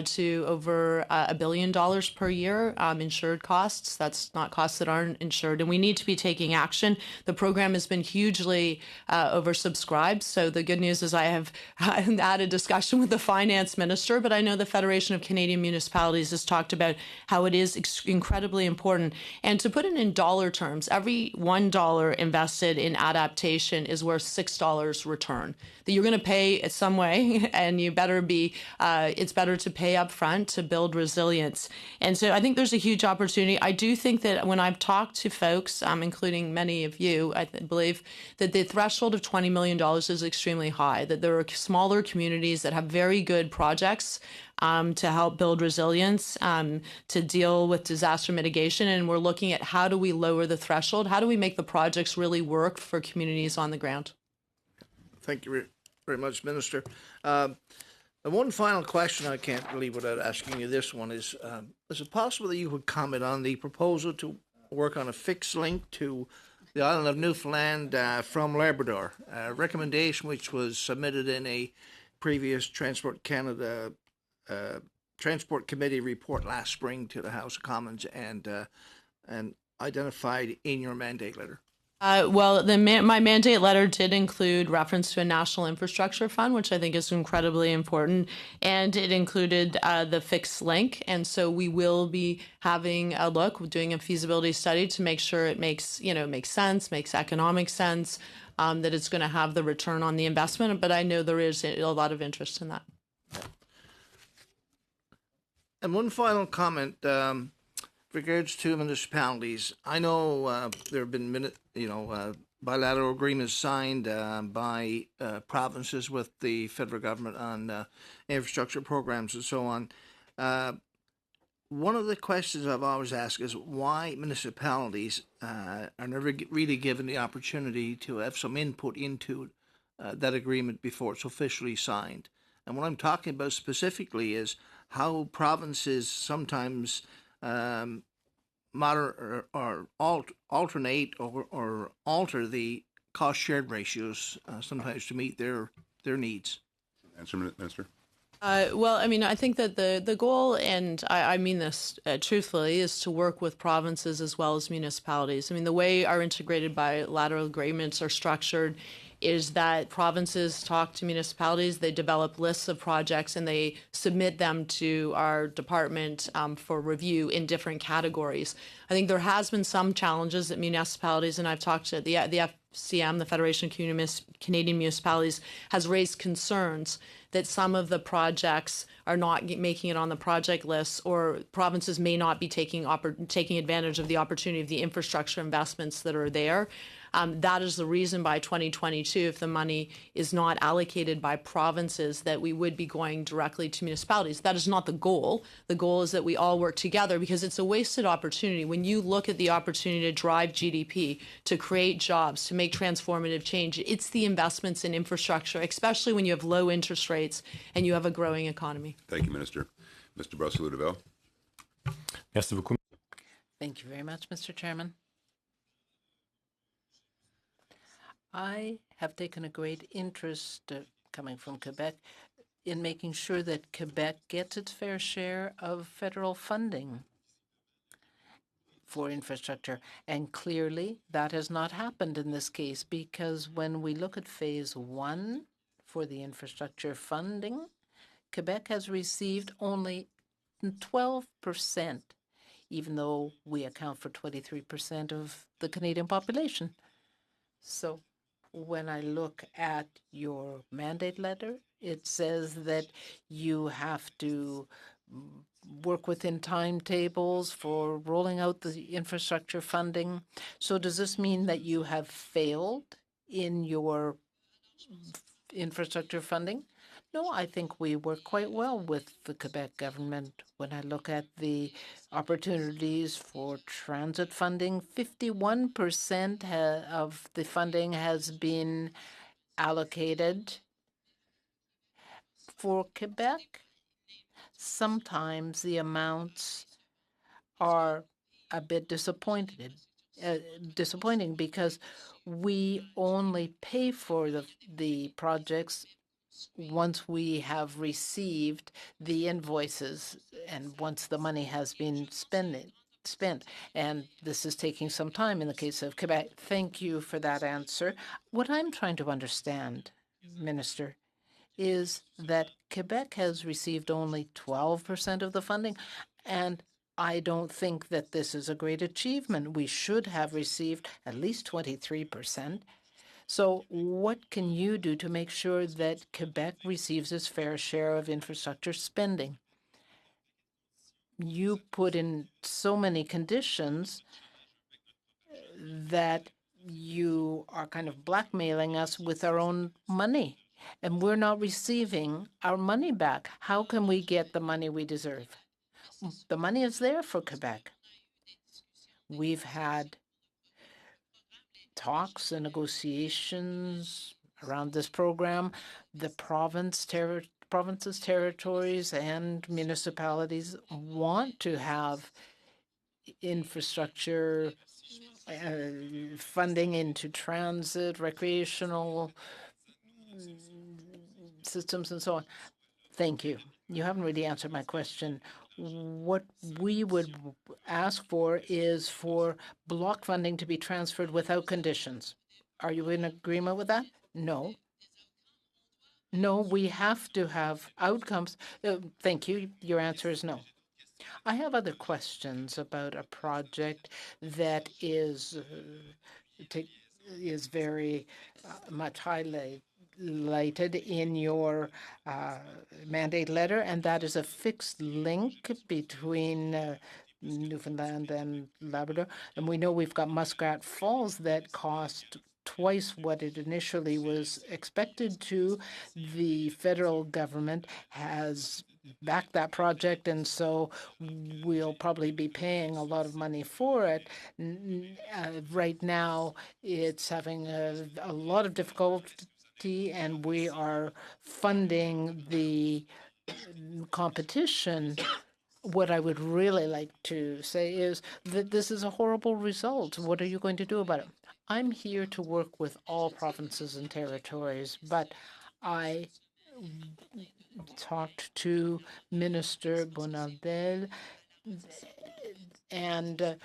Speaker 13: to over $1 billion per year, insured costs. That's not costs that aren't insured, and we need to be taking action. The program has been hugely oversubscribed, so the good news is I have had a discussion with the finance minister, but I know the Federation of Canadian Municipalities has talked about how it is incredibly important. And to put it in dollar terms, every $1 invested in adaptation is worth $6 return that you're going to pay some way, and you better be, it's better to pay up front to build resilience. And so I think there's a huge opportunity. I do think that when I've talked to folks, including many of you, I believe that the threshold of $20 million is extremely high, that there are smaller communities that have very good projects to help build resilience, to deal with disaster mitigation. And we're looking at how do we lower the threshold? How do we make the projects really work for communities on the ground?
Speaker 6: Thank you very much, Minister. And one final question I can't leave without asking you this one is it possible that you would comment on the proposal to work on a fixed link to the island of Newfoundland from Labrador, a recommendation which was submitted in a previous Transport Canada Transport Committee report last spring to the House of Commons and identified in your mandate letter?
Speaker 13: Well, my mandate letter did include reference to a national infrastructure fund, which I think is incredibly important, and it included the fixed link. And so we will be having a look, doing a feasibility study to make sure it makes sense, makes economic sense, that it's going to have the return on the investment. But I know there is a lot of interest in that.
Speaker 6: And one final comment. Regards to municipalities, I know there have been bilateral agreements signed by provinces with the federal government on infrastructure programs and so on. One of the questions I've always asked is why municipalities are never really given the opportunity to have some input into that agreement before it's officially signed. And what I'm talking about specifically is how provinces sometimes alternate or alter the cost shared ratios sometimes to meet their needs.
Speaker 1: Answer, Minister.
Speaker 13: Well, I mean, I think that the goal, and I mean this truthfully, is to work with provinces as well as municipalities. I mean, the way our integrated bilateral agreements are structured is that provinces talk to municipalities, they develop lists of projects, and they submit them to our department for review in different categories. I think there has been some challenges that municipalities, and I've talked to the FCM, the Federation of Canadian Municipalities, has raised concerns that some of the projects are not making it on the project list, or provinces may not be taking advantage of the opportunity of the infrastructure investments that are there. That is the reason by 2022, if the money is not allocated by provinces, that we would be going directly to municipalities. That is not the goal. The goal is that we all work together, because it's a wasted opportunity. When you look at the opportunity to drive GDP, to create jobs, to make transformative change, it's the investments in infrastructure, especially when you have low interest rates and you have a growing economy.
Speaker 1: Thank you, Minister. Mr. Braceau-Laval.
Speaker 12: Merci beaucoup.
Speaker 3: Thank you very much, Mr. Chairman. I have taken a great interest, coming from Quebec, in making sure that Quebec gets its fair share of federal funding for infrastructure. And clearly, that has not happened in this case, because when we look at phase one for the infrastructure funding, Quebec has received only 12%, even though we account for 23% of the Canadian population. So when I look at your mandate letter, it says that you have to work within timetables for rolling out the infrastructure funding. So does this mean that you have failed in your infrastructure funding? No, I think we work quite well with the Quebec government. When I look at the opportunities for transit funding, 51% of the funding has been allocated for Quebec. Sometimes the amounts are a bit disappointing because we only pay for the projects once we have received the invoices and once the money has been spent. And this is taking some time in the case of Quebec. Thank you for that answer. What I'm trying to understand, Minister, is that Quebec has received only 12% of the funding, and I don't think that this is a great achievement. We should have received at least 23%. So what can you do to make sure that Quebec receives its fair share of infrastructure spending? You put in so many conditions that you are kind of blackmailing us with our own money, and we're not receiving our money back. How can we get the money we deserve? The money is there for Quebec. We've had talks and negotiations around this program. The provinces, territories, and municipalities want to have infrastructure funding into transit, recreational systems, and so on. Thank you. You haven't really answered my question. What we would ask for is for block funding to be transferred without conditions. Are you in agreement with that? No. No, we have to have outcomes. Thank you. Your answer is no. I have other questions about a project that is very much highlighted in your mandate letter, and that is a fixed link between Newfoundland and Labrador. And we know we've got Muskrat Falls that cost twice what it initially was expected to. The federal government has backed that project, and so we'll probably be paying a lot of money for it. Right now, it's having a lot of difficulty, and we are funding the competition. What I would really like to say is that this is a horrible result. What are you going to do about it? I'm here to work with all provinces and territories, but I talked to Minister Bonardel, and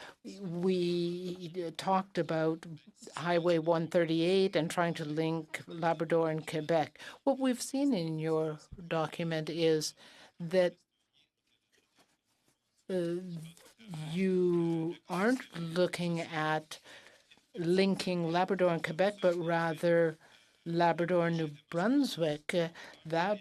Speaker 3: we talked about Highway 138 and trying to link Labrador and Quebec. What we've seen in your document is that you aren't looking at linking Labrador and Quebec, but rather Labrador and New Brunswick. That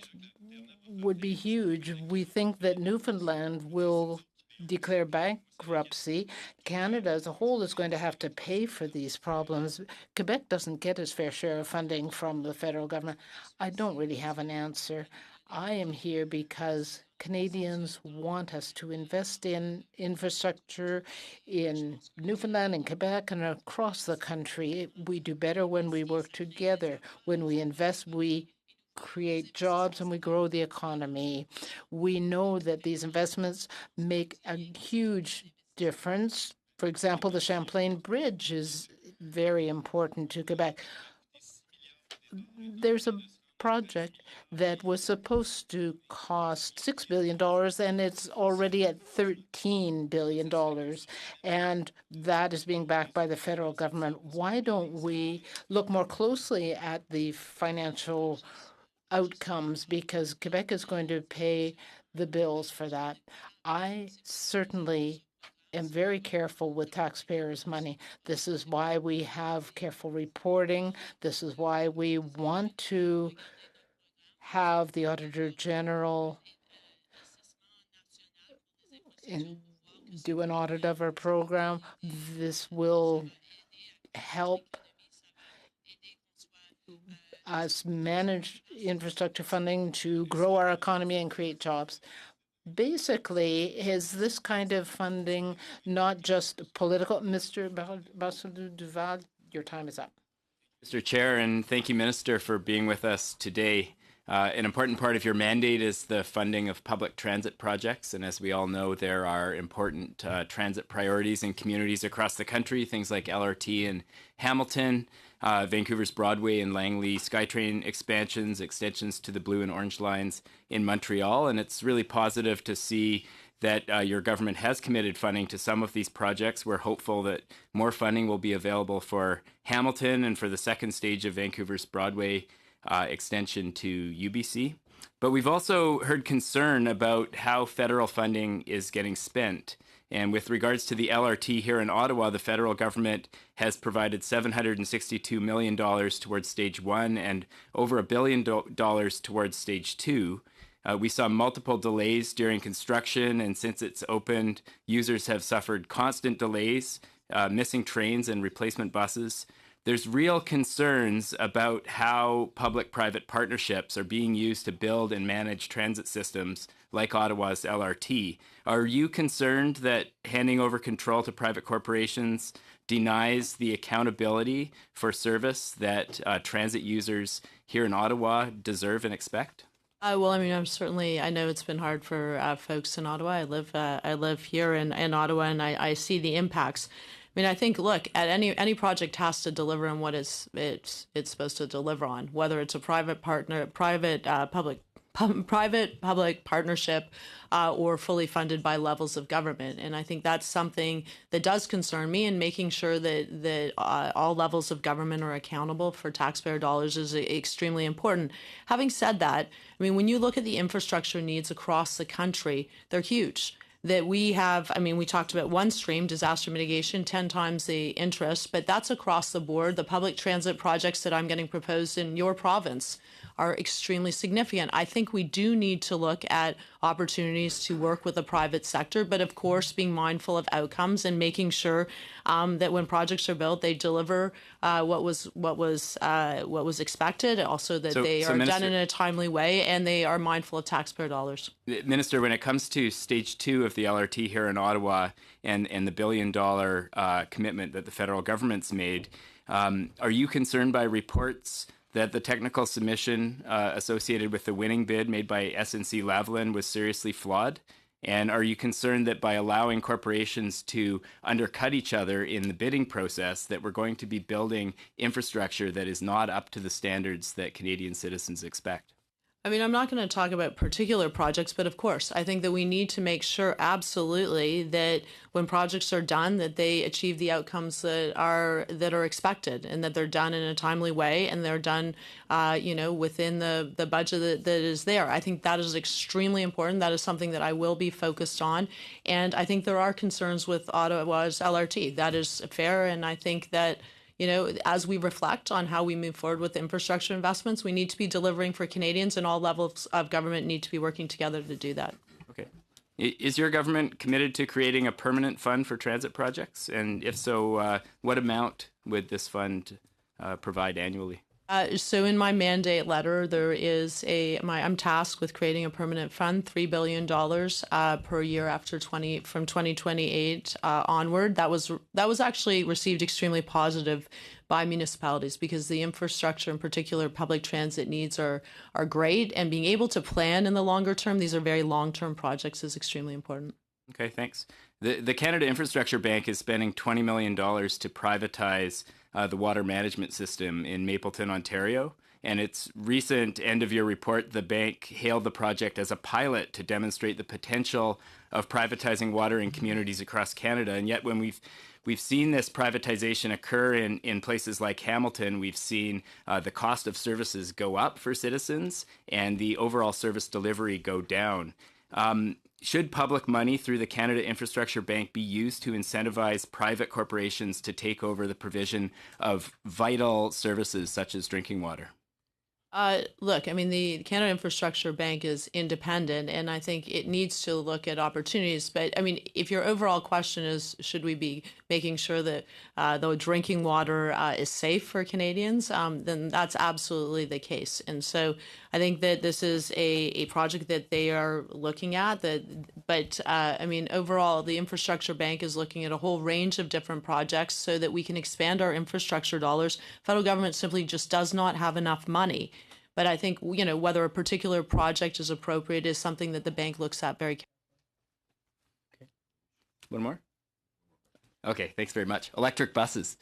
Speaker 3: would be huge. We think that Newfoundland will declare bankruptcy, Canada as a whole is going to have to pay for these problems. Quebec doesn't get its fair share of funding from the federal government. I don't really have an answer. I am here because Canadians want us to invest in infrastructure in Newfoundland and Quebec and across the country. We do better when we work together. When we invest, we create jobs and we grow the economy. We know that these investments make a huge difference. For example, the Champlain Bridge is very important to Quebec. There's a project that was supposed to cost $6 billion, and it's already at $13 billion, and that is being backed by the federal government. Why don't we look more closely at the financial outcomes, because Quebec is going to pay the bills for that? I certainly am very careful with taxpayers' money. This is why we have careful reporting. This is why we want to have the Auditor General do an audit of our program. This will help us manage infrastructure funding to grow our economy and create jobs. Basically, is this kind of funding not just political? Mr. Duval, your time is up.
Speaker 14: Mr. Chair, and thank you, Minister, for being with us today. An important part of your mandate is the funding of public transit projects, and as we all know, there are important transit priorities in communities across the country, things like LRT in Hamilton, Vancouver's Broadway and Langley SkyTrain expansions, extensions to the Blue and Orange lines in Montreal, and it's really positive to see that your government has committed funding to some of these projects. We're hopeful that more funding will be available for Hamilton and for the second stage of Vancouver's Broadway extension to UBC. But we've also heard concern about how federal funding is getting spent. And with regards to the LRT here in Ottawa, the federal government has provided $762 million towards Stage 1 and over $1 billion towards Stage 2. We saw multiple delays during construction, and since it's opened, users have suffered constant delays, missing trains and replacement buses. There's real concerns about how public-private partnerships are being used to build and manage transit systems like Ottawa's LRT. Are you concerned that handing over control to private corporations denies the accountability for service that transit users here in Ottawa deserve and expect?
Speaker 13: Well, I mean, I know it's been hard for folks in Ottawa. I live here in Ottawa, and I see the impacts. I mean, I think, look, at any project has to deliver on what it's supposed to deliver on, whether it's a private public partnership or fully funded by levels of government. And I think that's something that does concern me, and making sure that all levels of government are accountable for taxpayer dollars is extremely important. Having said that, I mean, when you look at the infrastructure needs across the country, they're huge. That we have, I mean, we talked about one stream, disaster mitigation, 10 times the interest, but that's across the board. The public transit projects that I'm getting proposed in your province are extremely significant. I think we do need to look at opportunities to work with the private sector, but of course being mindful of outcomes and making sure that when projects are built, they deliver what was expected. Also that they are Minister, done in a timely way, and they are mindful of taxpayer dollars.
Speaker 14: Minister, when it comes to Stage 2 of the LRT here in Ottawa and the $1 billion commitment that the federal government's made, are you concerned by reports that the technical submission associated with the winning bid made by SNC-Lavalin was seriously flawed? And are you concerned that by allowing corporations to undercut each other in the bidding process, that we're going to be building infrastructure that is not up to the standards that Canadian citizens expect?
Speaker 13: I mean, I'm not going to talk about particular projects, but of course, I think that we need to make sure absolutely that when projects are done, that they achieve the outcomes that are expected, and that they're done in a timely way, and they're done, within the budget that is there. I think that is extremely important. That is something that I will be focused on, and I think there are concerns with Ottawa's LRT. That is fair, and I think that, as we reflect on how we move forward with infrastructure investments, we need to be delivering for Canadians, and all levels of government need to be working together to do that.
Speaker 14: Okay. Is your government committed to creating a permanent fund for transit projects? And if so, what amount would this fund provide annually?
Speaker 13: So in my mandate letter, there is I'm tasked with creating a permanent fund, $3 billion per year from 2028 onward. That was actually received extremely positive by municipalities because the infrastructure, in particular public transit needs, are great, and being able to plan in the longer term, these are very long-term projects, is extremely important.
Speaker 14: Okay, thanks. The Canada Infrastructure Bank is spending $20 million to privatize the water management system in Mapleton, Ontario. And its recent end-of-year report, the bank hailed the project as a pilot to demonstrate the potential of privatizing water in communities across Canada. And yet when we've seen this privatization occur in places like Hamilton, we've seen the cost of services go up for citizens and the overall service delivery go down. Should public money through the Canada Infrastructure Bank be used to incentivize private corporations to take over the provision of vital services such as drinking water?
Speaker 13: Look, I mean, the Canada Infrastructure Bank is independent, and I think it needs to look at opportunities. But I mean, if your overall question is, should we be making sure that the drinking water is safe for Canadians, then that's absolutely the case. And so I think that this is a project that they are looking at. But I mean, overall, the Infrastructure Bank is looking at a whole range of different projects so that we can expand our infrastructure dollars. Federal government simply just does not have enough money. But I think, whether a particular project is appropriate is something that the bank looks at very carefully.
Speaker 14: Okay. One more? Okay, thanks very much. Electric buses.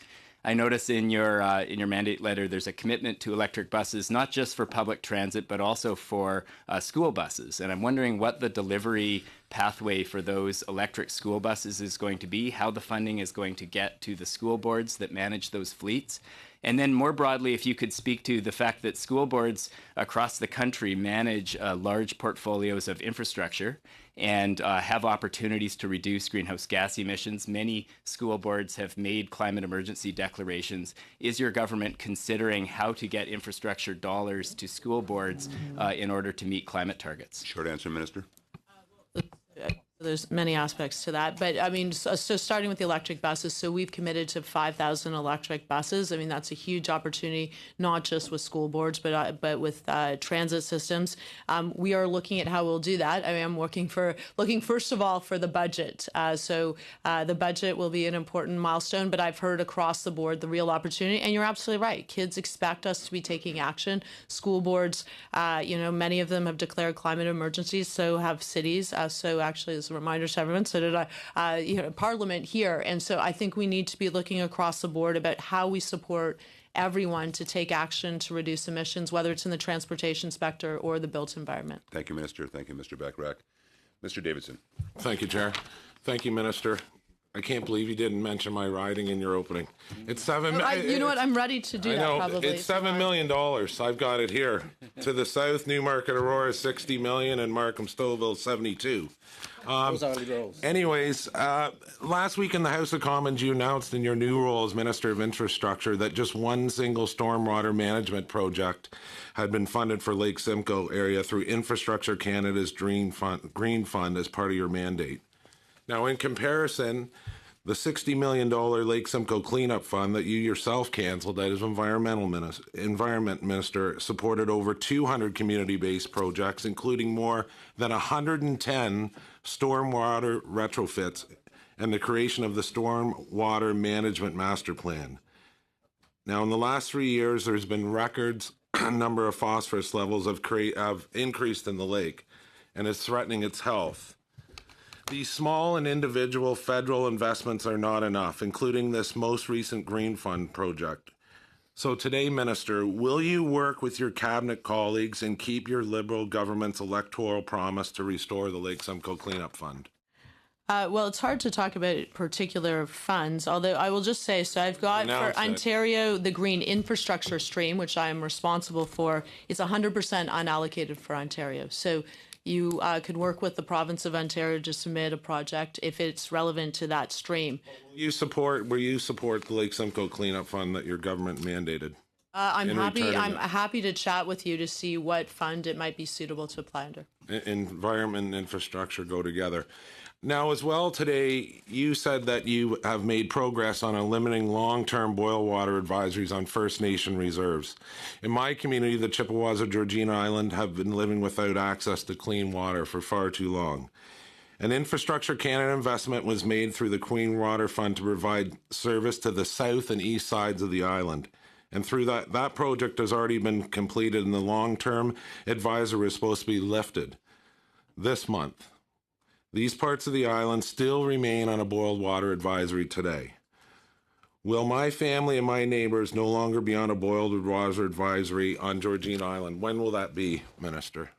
Speaker 14: I notice in your mandate letter, there's a commitment to electric buses, not just for public transit, but also for school buses. And I'm wondering what the delivery pathway for those electric school buses is going to be, how the funding is going to get to the school boards that manage those fleets. And then more broadly, if you could speak to the fact that school boards across the country manage large portfolios of infrastructure and have opportunities to reduce greenhouse gas emissions. Many school boards have made climate emergency declarations. Is your government considering how to get infrastructure dollars to school boards in order to meet climate targets?
Speaker 1: Short answer, Minister.
Speaker 13: There's many aspects to that, but I mean, so starting with the electric buses, so we've committed to 5,000 electric buses. I mean, that's a huge opportunity, not just with school boards, but with transit systems. We are looking at how we'll do that. I mean, I'm looking first of all for the budget. So the budget will be an important milestone, but I've heard across the board the real opportunity, and you're absolutely right. Kids expect us to be taking action. School boards, many of them have declared climate emergencies, so have cities. So actually, as a reminder to everyone, so did Parliament here. And so I think we need to be looking across the board about how we support everyone to take action to reduce emissions, whether it's in the transportation sector or the built environment.
Speaker 1: Thank you, Minister. Thank you, Mr. Bachrach. Mr. Davidson.
Speaker 15: Thank you, Chair. Thank you, Minister. I can't believe you didn't mention my riding in your opening. It's
Speaker 13: you know what? I'm ready to do that. Probably
Speaker 15: it's $7 million. I've got it here. To the south, Newmarket Aurora, $60 million, and Markham Stouffville, $72. Anyways, last week in the House of Commons, you announced in your new role as Minister of Infrastructure that just one single stormwater management project had been funded for Lake Simcoe area through Infrastructure Canada's Green Fund as part of your mandate. Now, in comparison, the $60 million Lake Simcoe Cleanup Fund that you yourself canceled as Environment Minister supported over 200 community-based projects, including more than 110 stormwater retrofits and the creation of the Stormwater Management Master Plan. Now, in the last 3 years, there's been records number of phosphorus levels have increased in the lake, and it's threatening its health. These small and individual federal investments are not enough, including this most recent Green Fund project. So today, Minister, will you work with your cabinet colleagues and keep your Liberal government's electoral promise to restore the Lake Simcoe Cleanup Fund?
Speaker 13: Well, it's hard to talk about particular funds, although I will just say, so I've got for Ontario, the Green Infrastructure Stream, which I am responsible for, it's 100% unallocated for Ontario. So you could work with the province of Ontario to submit a project if it's relevant to that stream.
Speaker 15: Will you support the Lake Simcoe Cleanup Fund that your government mandated?
Speaker 13: I'm
Speaker 1: in
Speaker 13: happy.
Speaker 1: return of
Speaker 13: I'm
Speaker 1: that?
Speaker 13: happy to chat with you to see what fund it might be suitable to apply under.
Speaker 15: Environment and infrastructure go together. Now, as well, today, you said that you have made progress on eliminating long-term boil water advisories on First Nation reserves. In my community, the Chippewas of Georgina Island have been living without access to clean water for far too long. An Infrastructure Canada investment was made through the Clean Water Fund to provide service to the south and east sides of the island. And through that project has already been completed, and the long-term advisory is supposed to be lifted this month. These parts of the island still remain on a boiled water advisory today. Will my family and my neighbors no longer be on a boiled water advisory on Georgina Island? When will that be, Minister?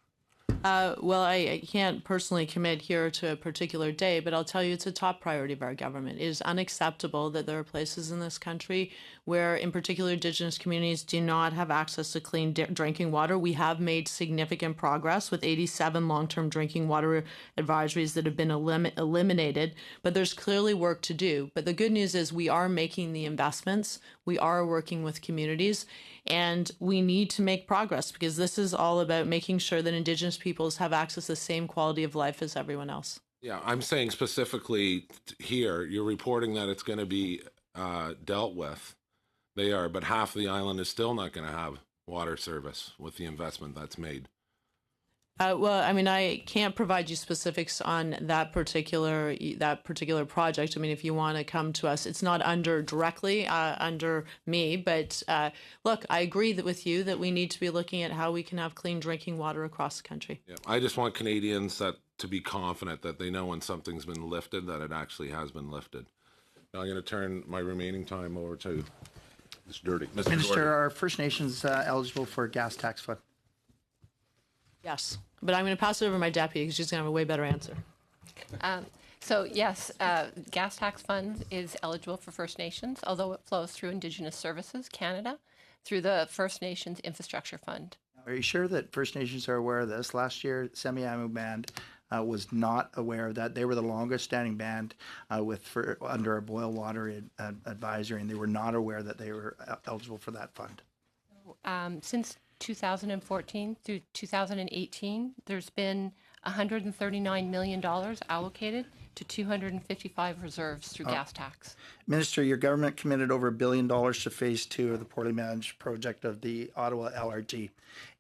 Speaker 13: Well, I can't personally commit here to a particular day, but I'll tell you it's a top priority of our government. It is unacceptable that there are places in this country where, in particular, Indigenous communities do not have access to clean drinking water. We have made significant progress with 87 long-term drinking water advisories that have been eliminated, but there's clearly work to do. But the good news is we are making the investments. We are working with communities, and we need to make progress because this is all about making sure that Indigenous peoples have access to the same quality of life as everyone else.
Speaker 15: Yeah, I'm saying specifically here, you're reporting that it's going to be dealt with. They are, but half of the island is still not going to have water service with the investment that's made.
Speaker 13: Well, I mean, I can't provide you specifics on that particular project. I mean, if you want to come to us, it's not directly under me. But look, I agree with you that we need to be looking at how we can have clean drinking water across the country.
Speaker 15: Yeah, I just want Canadians to be confident that they know when something's been lifted, that it actually has been lifted. Now I'm going to turn my remaining time over to Mr. Doherty.
Speaker 4: Minister, are First Nations eligible for a gas tax fund?
Speaker 13: Yes, but I'm going to pass it over to my deputy because she's going to have a way better answer.
Speaker 16: So yes, gas tax fund is eligible for First Nations, although it flows through Indigenous Services Canada through the First Nations Infrastructure Fund.
Speaker 4: Are you sure that First Nations are aware of this? Last year, Semiahmoo Band was not aware of that. They were the longest standing band under a boil water advisory, and they were not aware that they were eligible for that fund.
Speaker 16: Since 2014 through 2018, there's been $139 million allocated to 255 reserves through gas tax.
Speaker 4: Minister, your government committed over $1 billion to phase 2 of the poorly managed project of the Ottawa LRT.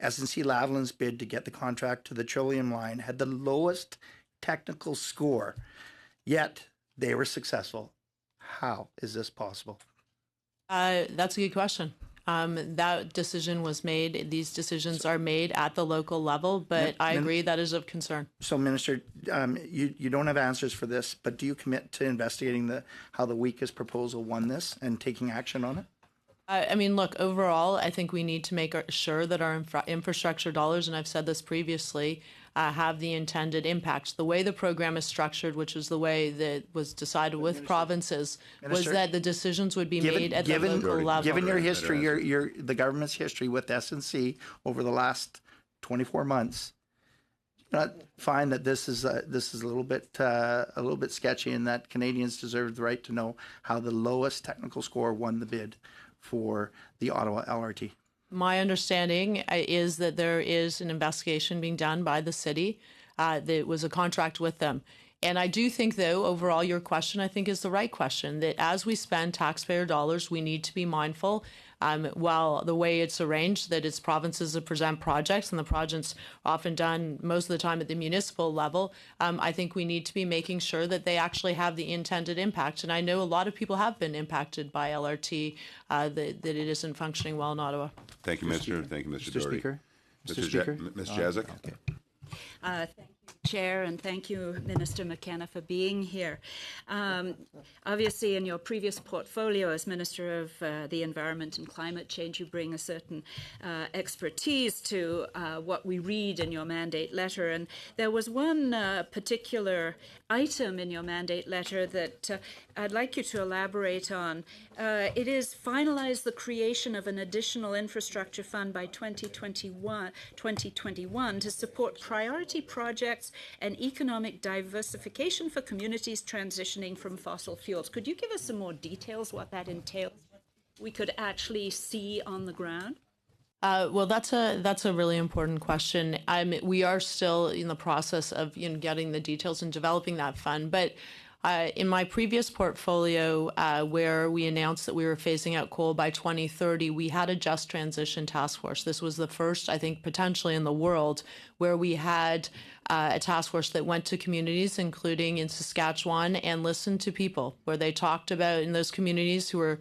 Speaker 4: SNC-Lavalin's bid to get the contract to the Trillium Line had the lowest technical score, yet they were successful. How is this possible?
Speaker 13: That's a good question. That decision was made. These decisions are made at the local level, but I agree that is of concern.
Speaker 4: So, Minister, you don't have answers for this, but do you commit to investigating how the weakest proposal won this and taking action on it?
Speaker 13: I mean, look, overall, I think we need to make sure that our infrastructure dollars, and I've said this previously, have the intended impact. The way the program is structured, which is the way that was decided with provinces, was that the decisions would be made at the local level.
Speaker 4: Given your history, the government's history with SNC over the last 24 months, do you not find that this is a little bit sketchy, and that Canadians deserve the right to know how the lowest technical score won the bid for the Ottawa LRT?
Speaker 13: My understanding is that there is an investigation being done by the city. That was a contract with them. And I do think, though, overall, your question, I think, is the right question, that as we spend taxpayer dollars, we need to be mindful, while the way it's arranged, that it's provinces that present projects, and the projects are often done most of the time at the municipal level. I think we need to be making sure that they actually have the intended impact. And I know a lot of people have been impacted by LRT, that it isn't functioning well in Ottawa.
Speaker 1: Thank you, Minister. Thank you, Mr. Doherty.
Speaker 4: Speaker.
Speaker 1: Mr. Speaker. Ms. Jazik.
Speaker 4: Okay.
Speaker 17: Thank you, Chair, and thank you, Minister McKenna, for being here. Obviously, in your previous portfolio as Minister of the Environment and Climate Change, you bring a certain expertise to what we read in your mandate letter. And there was one particular item in your mandate letter that I'd like you to elaborate on. It is finalize the creation of an additional infrastructure fund by 2021 to support priority projects and economic diversification for communities transitioning from fossil fuels. Could you give us some more details what that entails? we could actually see on the ground?
Speaker 13: Well, that's a really important question. We are still in the process of getting the details and developing that fund. But in my previous portfolio, where we announced that we were phasing out coal by 2030, we had a just transition task force. This was the first, I think, potentially in the world where we had a task force that went to communities, including in Saskatchewan, and listened to people, where they talked about in those communities who were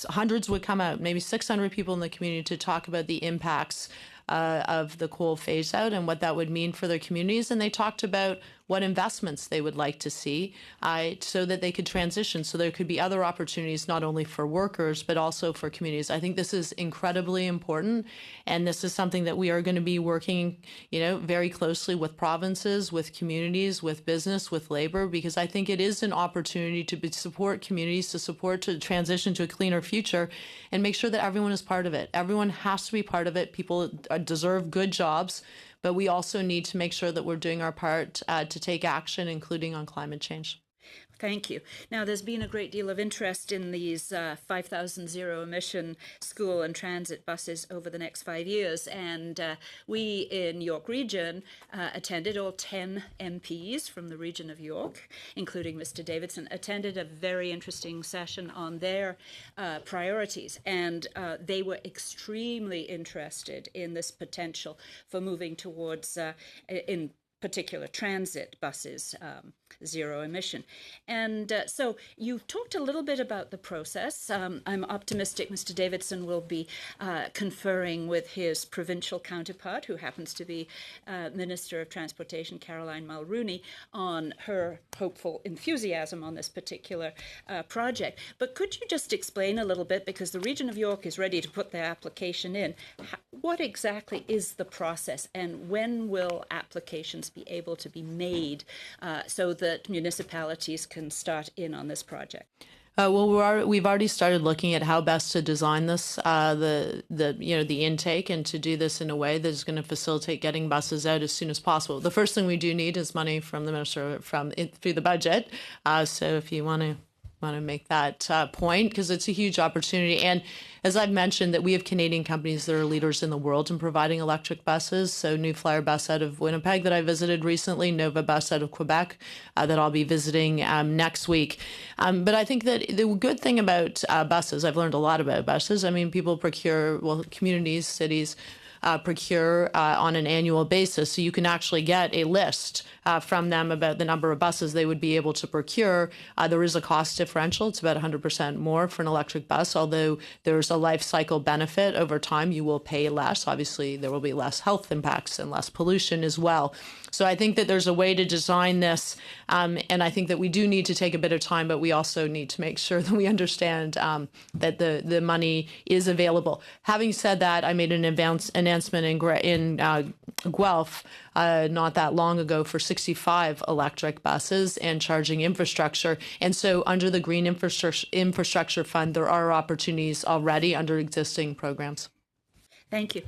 Speaker 13: hundreds would come out, maybe 600 people in the community to talk about the impacts of the coal phase out and what that would mean for their communities. And they talked about what investments they would like to see so that they could transition, so there could be other opportunities not only for workers but also for communities. I think this is incredibly important, and this is something that we are going to be working very closely with provinces, with communities, with business, with labor, because I think it is an opportunity to support communities, to transition to a cleaner future, and make sure that everyone is part of it. Everyone has to be part of it. People deserve good jobs, but we also need to make sure that we're doing our part to take action, including on climate change.
Speaker 17: Thank you. Now, there's been a great deal of interest in these 5,000 zero-emission school and transit buses over the next 5 years. And we in York Region attended, all 10 MPs from the region of York, including Mr. Davidson, attended a very interesting session on their priorities. And they were extremely interested in this potential for moving towards, in particular, transit buses, zero emission. And so you talked a little bit about the process. I'm optimistic Mr. Davidson will be conferring with his provincial counterpart, who happens to be Minister of Transportation, Caroline Mulrooney, on her hopeful enthusiasm on this particular project. But could you just explain a little bit, because the region of York is ready to put their application in, what exactly is the process, and when will applications be able to be made so that municipalities can start in on this project?
Speaker 13: Well, we've already started looking at how best to design this, the intake, and to do this in a way that is going to facilitate getting buses out as soon as possible. The first thing we do need is money from the minister through the budget. So if you want to make that point, because it's a huge opportunity. And as I've mentioned, that we have Canadian companies that are leaders in the world in providing electric buses. So New Flyer Bus out of Winnipeg that I visited recently, Nova Bus out of Quebec that I'll be visiting next week. But I think that the good thing about buses, I've learned a lot about buses. I mean, people procure, communities, cities, procure on an annual basis. So you can actually get a list from them about the number of buses they would be able to procure. There is a cost differential. It's about 100% more for an electric bus, although there's a life cycle benefit. Over time, you will pay less. Obviously, there will be less health impacts and less pollution as well. So I think that there's a way to design this, and I think that we do need to take a bit of time, but we also need to make sure that we understand that the money is available. Having said that, I made an announcement in Guelph not that long ago for 65 electric buses and charging infrastructure. And so under the Green Infrastructure Fund, there are opportunities already under existing programs.
Speaker 17: Thank you.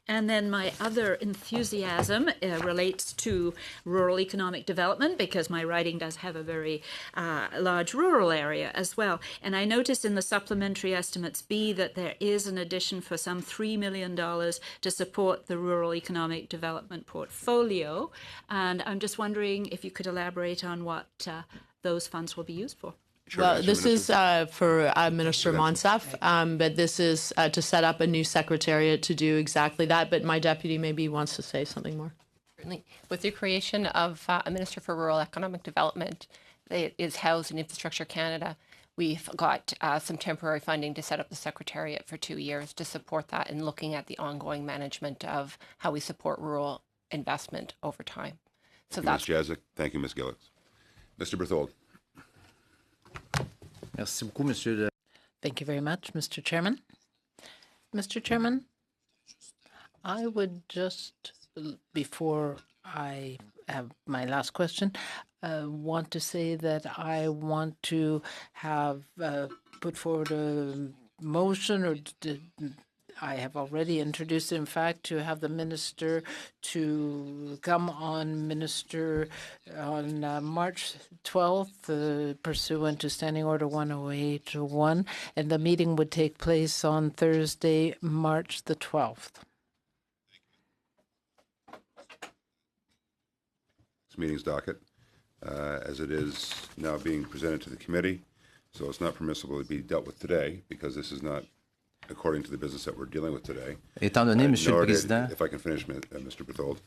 Speaker 17: And then my other enthusiasm relates to rural economic development, because my riding does have a very large rural area as well. And I noticed in the supplementary estimates B that there is an addition for some $3 million to support the rural economic development portfolio. And I'm just wondering if you could elaborate on what those funds will be used for.
Speaker 1: Sure,
Speaker 13: well, this
Speaker 1: Minister.
Speaker 13: is for Minister Monsef, but this is to set up a new secretariat to do exactly that. But my deputy maybe wants to say something more.
Speaker 16: Certainly. With the creation of a Minister for Rural Economic Development, it is housed in Infrastructure Canada. We've got some temporary funding to set up the secretariat for 2 years to support that and looking at the ongoing management of how we support rural investment over time. So
Speaker 1: Thank you, Ms. Jazyk. Thank you, Ms. Gillick. Mr. Berthold.
Speaker 3: Merci beaucoup, Monsieur. Thank you very much, Mr. Chairman. Mr. Chairman, I would just, before I have my last question, want to say that I want to have put forward a motion or I have already introduced, in fact, to have the minister to come on March 12th, pursuant to Standing Order 108-1, and the meeting would take place on Thursday, March the 12th.
Speaker 1: This meeting's docket, as it is now being presented to the committee, so it's not permissible to be dealt with today because this is not according to the business that we're dealing with today.
Speaker 5: Étant donné, Monsieur le Président,
Speaker 1: if I can finish, Mr. Berthold,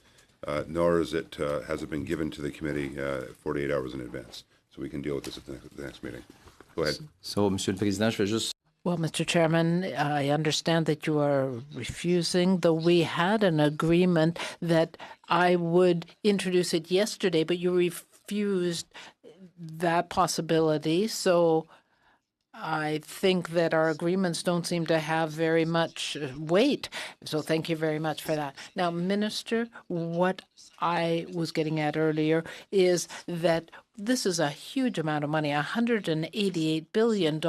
Speaker 1: nor is it has it been given to the committee 48 hours in advance, so we can deal with this at the next meeting. Go ahead.
Speaker 5: So, Monsieur le Président, je vais juste.
Speaker 3: Well, Mr. Chairman, I understand that you are refusing, though we had an agreement that I would introduce it yesterday, but you refused that possibility. So I think that our agreements don't seem to have very much weight. So thank you very much for that. Now, Minister, what I was getting at earlier is that this is a huge amount of money, $188 billion,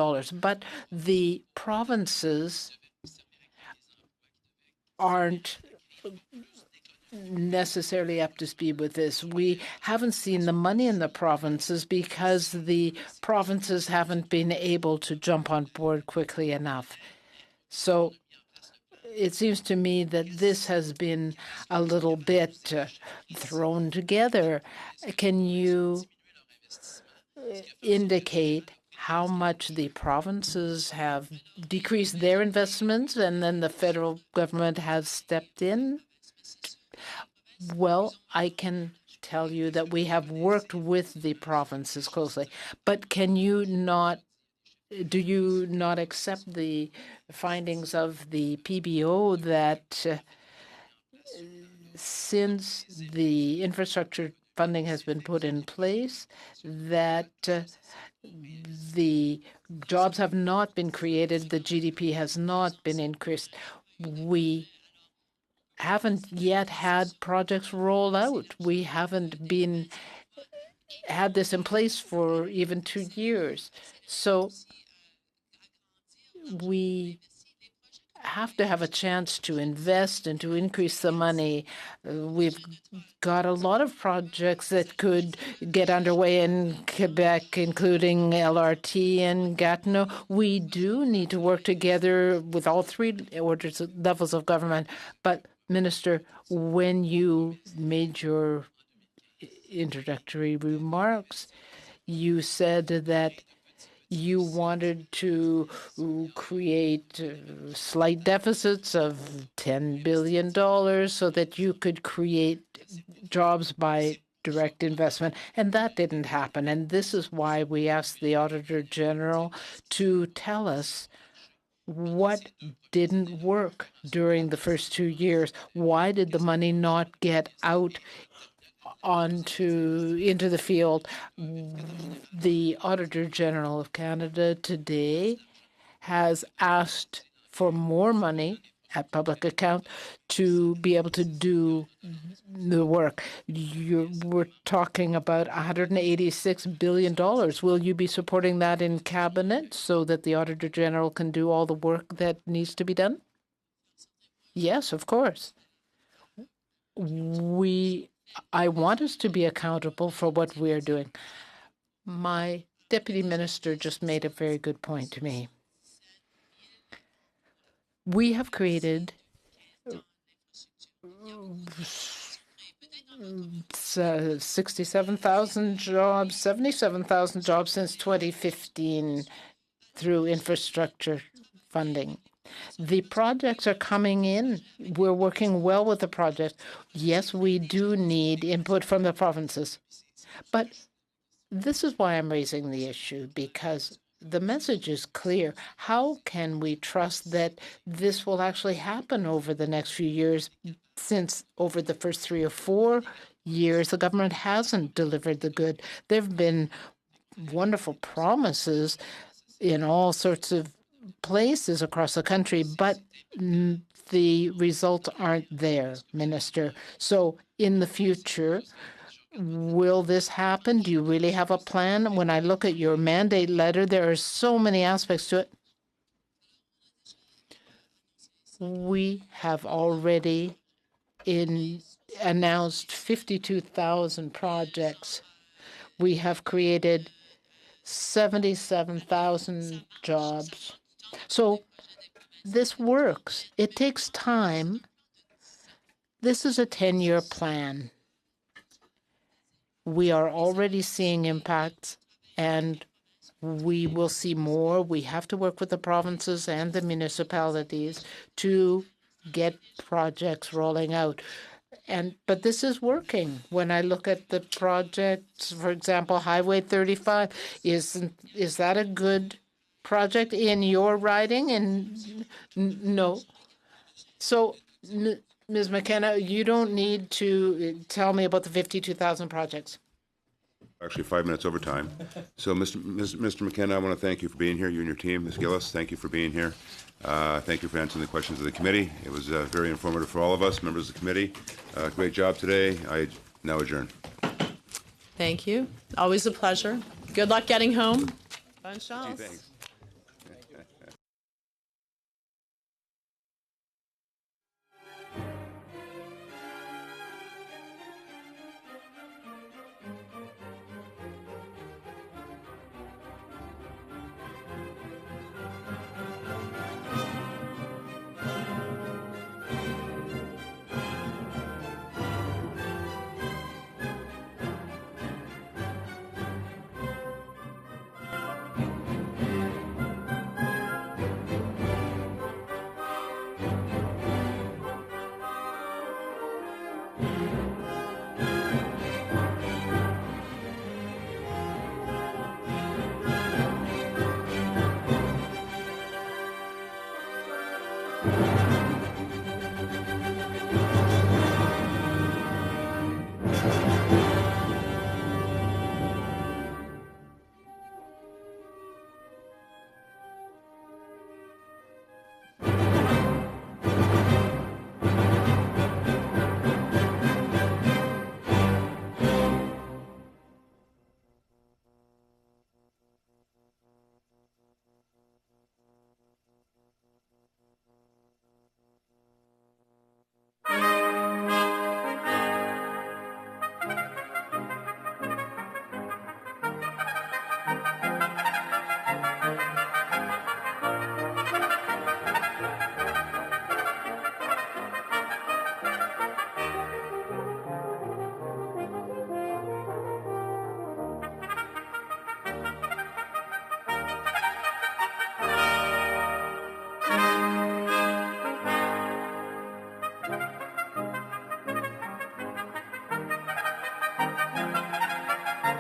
Speaker 3: but the provinces aren't necessarily up to speed with this. We haven't seen the money in the provinces because the provinces haven't been able to jump on board quickly enough. So it seems to me that this has been a little bit thrown together. Can you indicate how much the provinces have decreased their investments and then the federal government has stepped in? Well, I can tell you that we have worked with the provinces closely, but do you not accept the findings of the PBO that since the infrastructure funding has been put in place, that the jobs have not been created, the GDP has not been increased? We haven't yet had projects roll out. We haven't had this in place for even 2 years. So we have to have a chance to invest and to increase the money. We've got a lot of projects that could get underway in Quebec, including LRT and Gatineau. We do need to work together with all three levels of government. But Minister, when you made your introductory remarks, you said that you wanted to create slight deficits of $10 billion so that you could create jobs by direct investment. And that didn't happen. And this is why we asked the Auditor General to tell us what didn't work during the first 2 years. Why did the money not get out into the field? The Auditor General of Canada today has asked for more money at public account to be able to do the work. We're talking about $186 billion. Will you be supporting that in cabinet so that the Auditor General can do all the work that needs to be done? Yes, of course. I want us to be accountable for what we're doing. My deputy minister just made a very good point to me. We have created 67,000 jobs, 77,000 jobs since 2015 through infrastructure funding. The projects are coming in. We're working well with the projects. Yes, we do need input from the provinces. But this is why I'm raising the issue, because the message is clear. How can we trust that this will actually happen over the next few years, since over the first 3 or 4 years, the government hasn't delivered the good? There have been wonderful promises in all sorts of places across the country, but the results aren't there, Minister. So in the future, will this happen? Do you really have a plan? When I look at your mandate letter, there are so many aspects to it. we have already announced 52,000 projects. We have created 77,000 jobs. So this works. It takes time. This is a 10-year plan. We are already seeing impacts, and we will see more. We have to work with the provinces and the municipalities to get projects rolling out. But this is working. When I look at the projects, for example, Highway 35, is that a good project in your riding? And no. So, Ms. McKenna, you don't need to tell me about the 52,000 projects.
Speaker 1: Actually, 5 minutes over time. So, Mr. McKenna, I want to thank you for being here, you and your team. Ms. Gillis, thank you for being here. Thank you for answering the questions of the committee. It was very informative for all of us, members of the committee. Great job today. I now adjourn.
Speaker 13: Thank you. Always a pleasure. Good luck getting home. Bonne chance.
Speaker 1: Thanks.